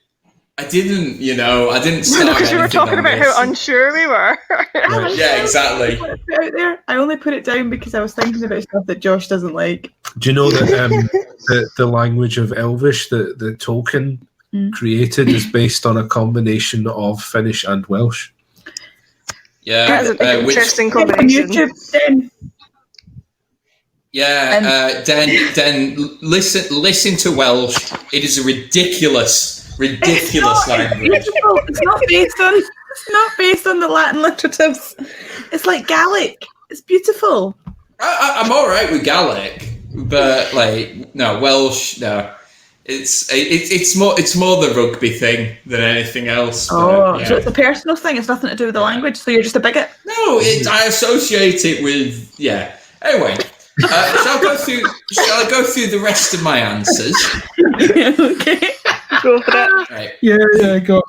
I didn't. I didn't start. Because we were talking about how unsure we were. Right. Yeah, exactly. Out there. I only put it down because I was thinking about stuff that Josh doesn't like. Do you know that the language of Elvish that Tolkien created is based on a combination of Finnish and Welsh? Yeah, that's an interesting On combination. YouTube, then. Yeah, Den, listen to Welsh. It is a ridiculous language. It's not based on the Latin literatives. It's like Gaelic. It's beautiful. I'm all right with Gaelic, but no Welsh. No, it's more the rugby thing than anything else. So it's a personal thing. It's nothing to do with the language. So you're just a bigot. No, I associate it with Anyway, Shall I go through the rest of my answers? Okay. Go for it. Right. Yeah, go.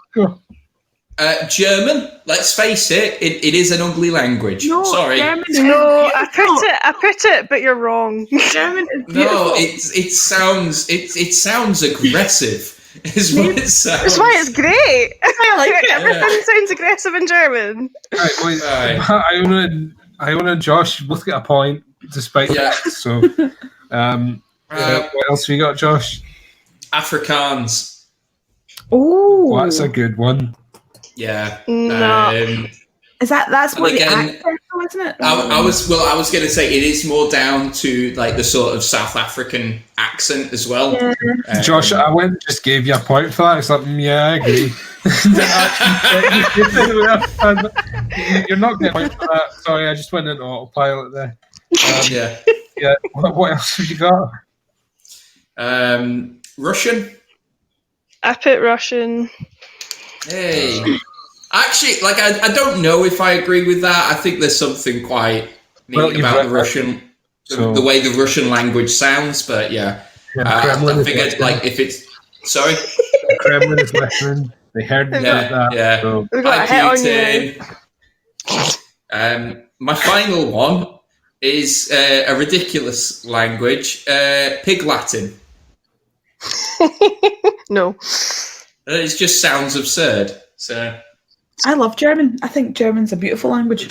German. Let's face it, it is an ugly language. No, Sorry. German is No, beautiful. I put it, but you're wrong. German is beautiful. No, it sounds aggressive. Is what it sounds. That's why it's great. I like it. Everything sounds aggressive in German. Right, wait, Right. Iona and Josh both get a point, despite that. So, what else have you got, Josh? Afrikaans. Oh, Well, that's a good one. Yeah. No. that's what the again, accent, isn't it? I was going to say it is more down to like the sort of South African accent as well. Yeah. Josh, I went and just gave you a point for that. It's like, yeah, I agree. You're not getting a point for that. Sorry, I just went into autopilot there. Yeah. What else have you got? Russian. I put Russian. Hey. Actually, like I don't know if I agree with that. I think there's something quite neat about the Russian, the way the Russian language sounds. But yeah, I figured like if it's sorry, the Kremlin is listening. They heard that. Yeah. So. My final one is a ridiculous language, Pig Latin. No. It just sounds absurd. So. I love German. I think German's a beautiful language.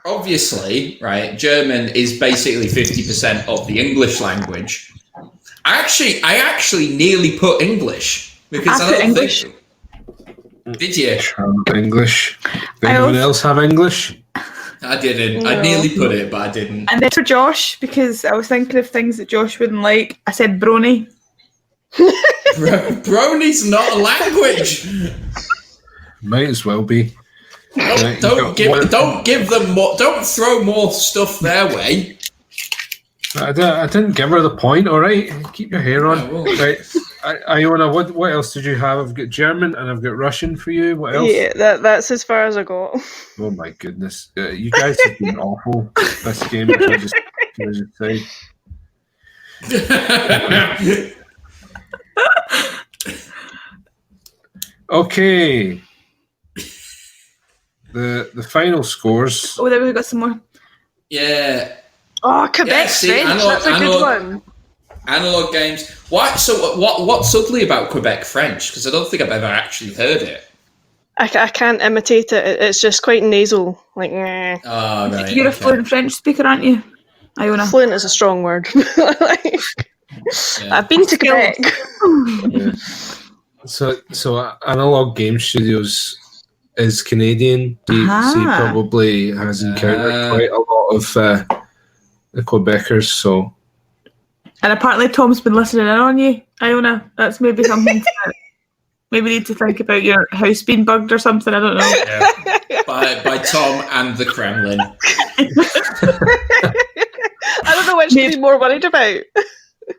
Obviously, right, German is basically 50% of the English language. I actually nearly put English because I don't English. think. Did you? English. Did anyone else have English? I didn't. No. I nearly put it, but I didn't. And then for Josh, because I was thinking of things that Josh wouldn't like, I said brony. Brony's not a language. Might as well be. Don't give them more. Don't throw more stuff their way. I didn't give her the point. All right, keep your hair on. Oh, right, Iona, what else did you have? I've got German and I've got Russian for you. What else? Yeah, that's as far as I got. Oh my goodness, you guys have been awful this game. Can I just say. Okay. The final scores. Oh, there we got some more. Yeah. Oh, Quebec French. That's a good one. Analog games. Why? So what's ugly about Quebec French? Because I don't think I've ever actually heard it. I can't imitate it. It's just quite nasal. Like, Oh, right. You're a fluent French speaker, aren't you, Iona? Fluent is a strong word. I've been to Quebec. Yeah. So Analog Game Studios is Canadian. He probably has encountered quite a lot of the Quebecers. So, and apparently Tom's been listening in on you, Iona. That's maybe something to maybe need to think about your house being bugged or something. I don't know. Yeah. by Tom and the Kremlin. I don't know which to be more worried about.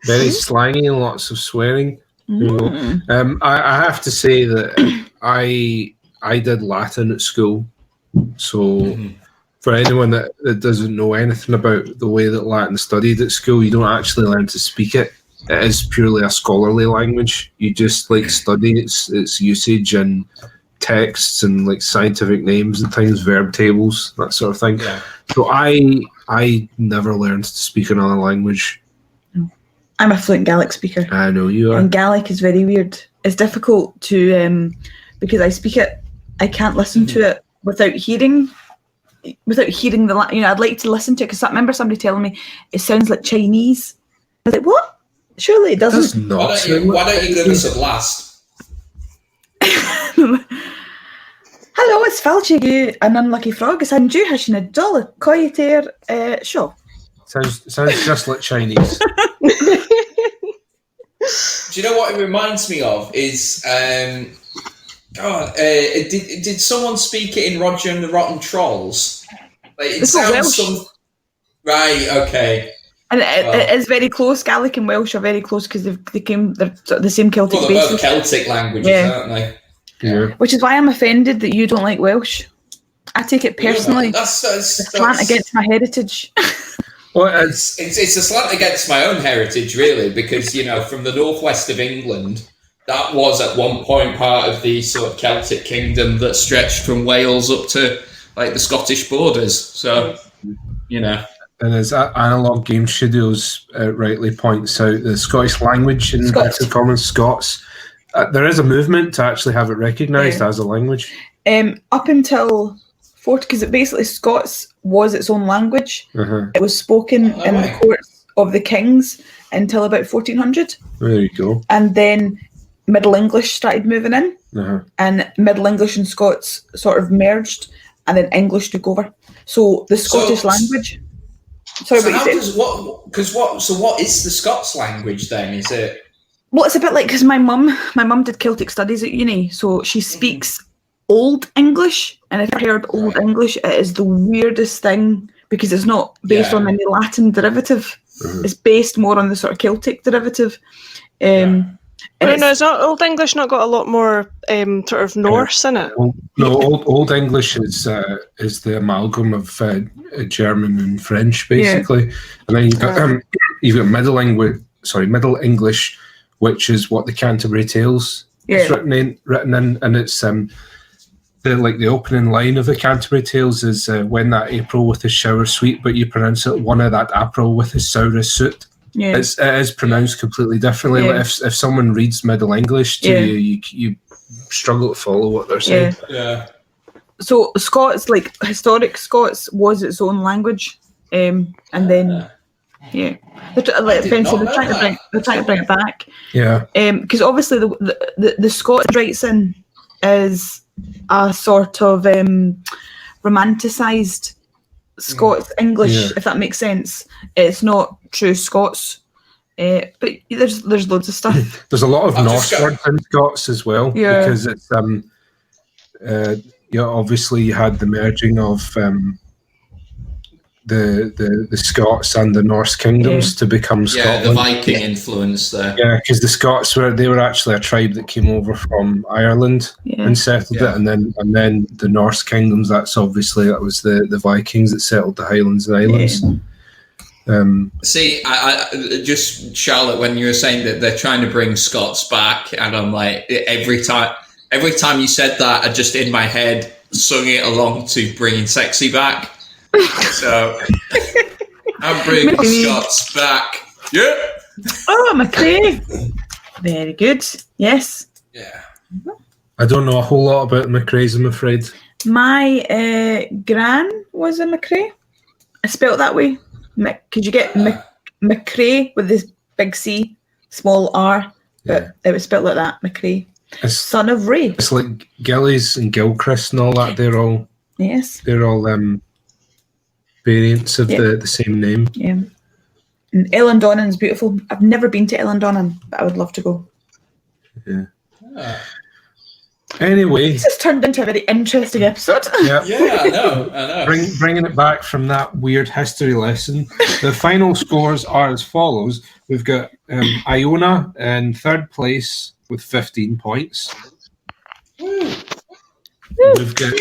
Very slangy and lots of swearing. I have to say that I did Latin at school, so for anyone that doesn't know anything about the way that Latin is studied at school, you don't actually learn to speak it. It is purely a scholarly language. You just study its usage and texts and scientific names and things, verb tables, that sort of thing. Yeah. So I never learned to speak another language. I'm a fluent Gaelic speaker. I know you are. And Gaelic is very weird. It's difficult to because I speak it. I can't listen to it without hearing the. I'd like to listen to it because I remember somebody telling me it sounds like Chinese. I was like, what? Surely it doesn't. Does not. Why don't you give us a blast? Hello, it's Falchigu, an unlucky frog. It's Andrew Hishin a dollar coiter show. Sounds just like Chinese. Do you know what it reminds me of? Is did someone speak it in Roger and the Rotten Trolls? It sounds right. Okay. And it is very close. Gaelic and Welsh are very close because they're sort of the same Celtic basis. Well, they're both Celtic languages, aren't they? Yeah. Which is why I'm offended that you don't like Welsh. I take it personally. That's a slant against my heritage. Well, it's a slant against my own heritage, really, because, you know, from the northwest of England, that was at one point part of the sort of Celtic kingdom that stretched from Wales up to like the Scottish borders. So, you know. And as Analog Game Studios rightly points out, the Scottish language in inverted commas, Scots, there is a movement to actually have it recognised as a language. Up until because it basically Scots was its own language. It was spoken in the courts of the kings until about 1400. There you go. And then Middle English started moving in, and Middle English and Scots sort of merged, and then English took over. So the Scottish language. Sorry, so what is the Scots language then? Is it? Well, it's a bit like, because my mum did Celtic studies at uni, so she speaks Old English, and if you've heard Old English, it is the weirdest thing because it's not based on any Latin derivative. It's based more on the sort of Celtic derivative. It's not Old English. Not got a lot more sort of Norse in it. Old English is the amalgam of German and French, basically, and then you've got Middle English, which is what the Canterbury Tales is written in, and it's the opening line of the Canterbury Tales is when that April with his shower sweet, but you pronounce it one of that April with his sour suit. Yeah. It is pronounced completely differently. Like if someone reads Middle English to you struggle to follow what they're saying. Yeah. So Scots, like historic Scots, was its own language, and then they're trying to bring it back. Yeah. Because obviously the Scots writes in is a sort of romanticised Scots English, if that makes sense. It's not true Scots, but there's loads of stuff. There's a lot of Norse words in Scots as well, because it's obviously you had the merging of the Scots and the Norse kingdoms to become Scotland. Yeah, the Viking influence there. Yeah, because the Scots were actually a tribe that came over from Ireland and settled it, and then the Norse kingdoms. That was the Vikings that settled the Highlands and Islands. See, I just Charlotte, when you were saying that they're trying to bring Scots back, and I'm like, every time you said that, I just in my head sung it along to Bringing Sexy Back. So I'm bringing Scots back. Yeah. Oh, McCrae. Very good. Yes. Yeah. I don't know a whole lot about McCrae's, I'm afraid. My gran was a McCrae. I spelled it that way. Could you get McCrae with this big C, small R, but it was spelled like that, McCrae. Son of Ray. It's like Gillies and Gilchrist and all that. They're all variants of the same name. Yeah. And Ellendonan's beautiful. I've never been to Ellendonan, but I would love to go. Yeah. Anyway, this has turned into a very interesting episode. Yeah, I know. Bringing it back from that weird history lesson, the final scores are as follows. We've got Iona in third place with 15 points. We've got.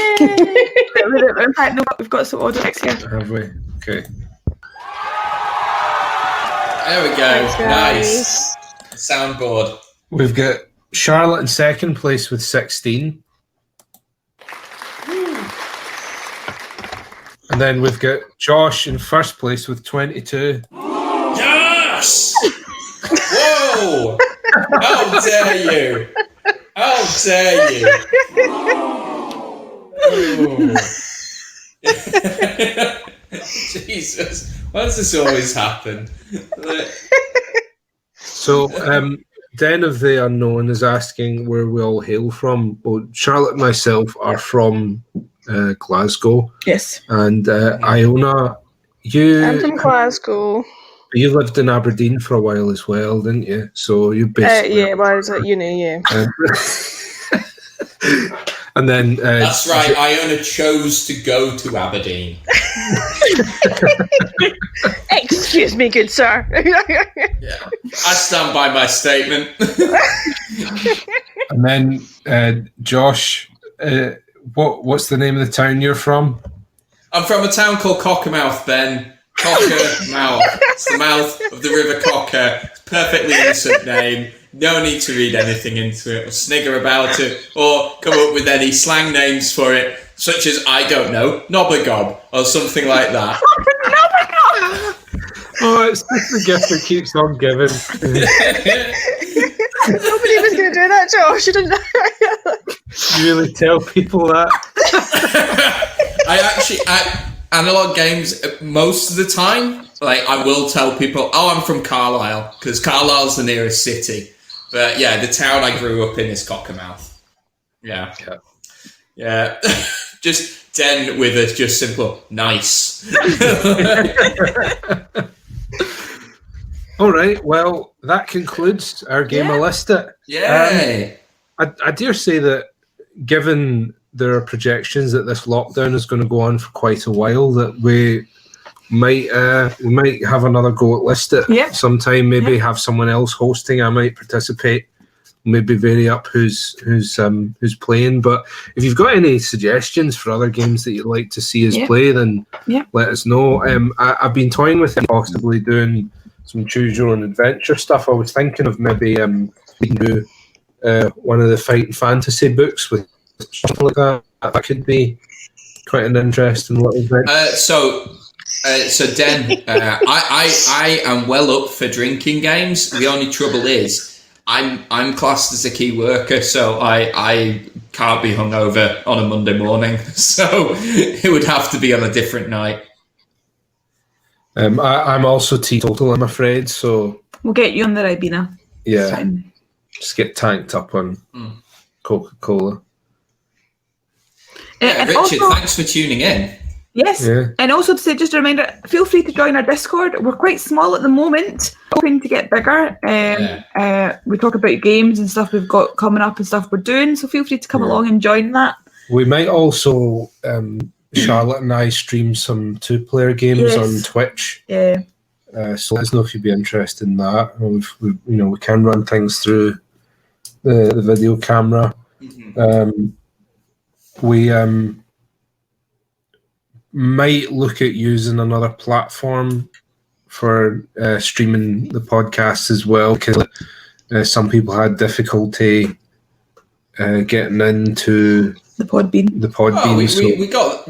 In fact, no, we've got some audio here. Have we? Okay. There we go. Nice. Soundboard. We've got Charlotte in second place with 16. And then we've got Josh in first place with 22. Yes! Whoa! How dare you! How dare you! Jesus, why does this always happen? So, Den of the Unknown is asking where we all hail from. Both Charlotte and myself are from Glasgow. Yes. And Iona, I'm from Glasgow. You lived in Aberdeen for a while as well, didn't you? So you basically... I was at uni, And then... That's right, Iona chose to go to Aberdeen. Excuse me, good sir. Yeah, I stand by my statement. And then Josh what's the name of the town you're from? I'm from a town called Cockermouth, Ben. Cockermouth. It's the mouth of the River Cocker. It's a perfectly innocent name. No need to read anything into it or snigger about it or come up with any slang names for it, such as, I don't know, Nobbergob or something like that. Oh, it's just the gift that keeps on giving. Nobody was going to do that, Josh. You didn't know. You really tell people that? Analog games, most of the time, like, I will tell people, oh, I'm from Carlisle, because Carlisle's the nearest city. But yeah, the town I grew up in is Cockermouth. Yeah. Just Den with a just simple nice. All right. Well, that concludes our game of Listit. Yay! I dare say that, given there are projections that this lockdown is going to go on for quite a while, that we might have another go at Listit sometime. Maybe have someone else hosting. I might participate. Maybe vary up who's playing. But if you've got any suggestions for other games that you'd like to see us play, then let us know. I've been toying with possibly doing some choose your own adventure stuff. I was thinking of maybe we can do one of the fight fantasy books with something like that. That could be quite an interesting little bit. So Den, I am well up for drinking games. The only trouble is I'm classed as a key worker, so I can't be hungover on a Monday morning. So it would have to be on a different night. I'm also teetotal, I'm afraid. So we'll get you on the Ribena. Yeah, just get tanked up on Coca-Cola. Richard, also, thanks for tuning in. Yes, and also to say, just a reminder, feel free to join our Discord. We're quite small at the moment, hoping to get bigger. We talk about games and stuff we've got coming up and stuff we're doing, so feel free to come along and join that. We might also, Charlotte and I, stream some two-player games on Twitch. Yeah. So let us know if you'd be interested in that. We can run things through the video camera. We might look at using another platform for streaming the podcast as well, because some people had difficulty getting into the PodBean.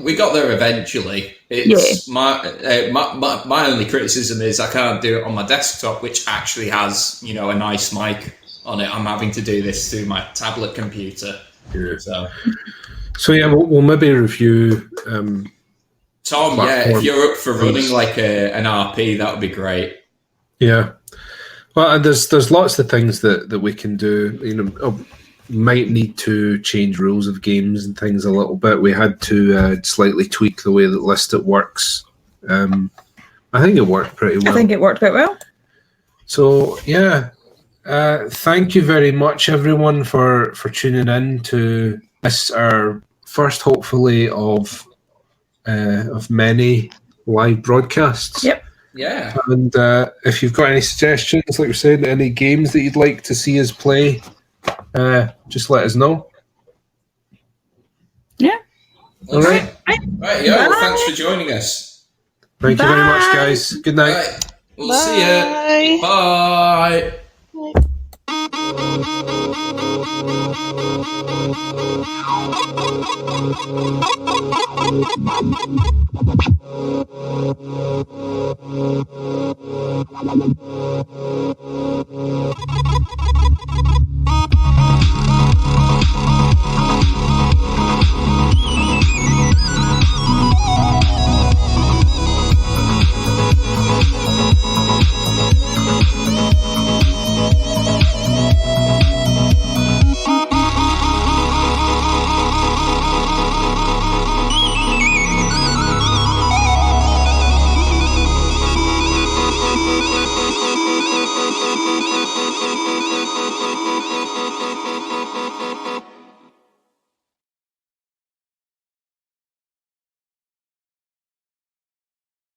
We got there eventually. It's my only criticism is I can't do it on my desktop, which actually has a nice mic on it. I'm having to do this through my tablet computer. So yeah, we'll maybe review. Tom, if you're up for running like an RP, that would be great. Yeah, well, there's lots of things that we can do. Might need to change rules of games and things a little bit. We had to slightly tweak the way that Listit works. I think it worked pretty well. I think it worked quite well. So yeah, thank you very much, everyone, for tuning in to this, our first, hopefully, of many live broadcasts. Yep. Yeah. And if you've got any suggestions, like we said, any games that you'd like to see us play, just let us know. Yeah. All right. Right. Yeah. Well, thanks for joining us. Thank you very much, guys. Good night. Right. We'll see you. Bye.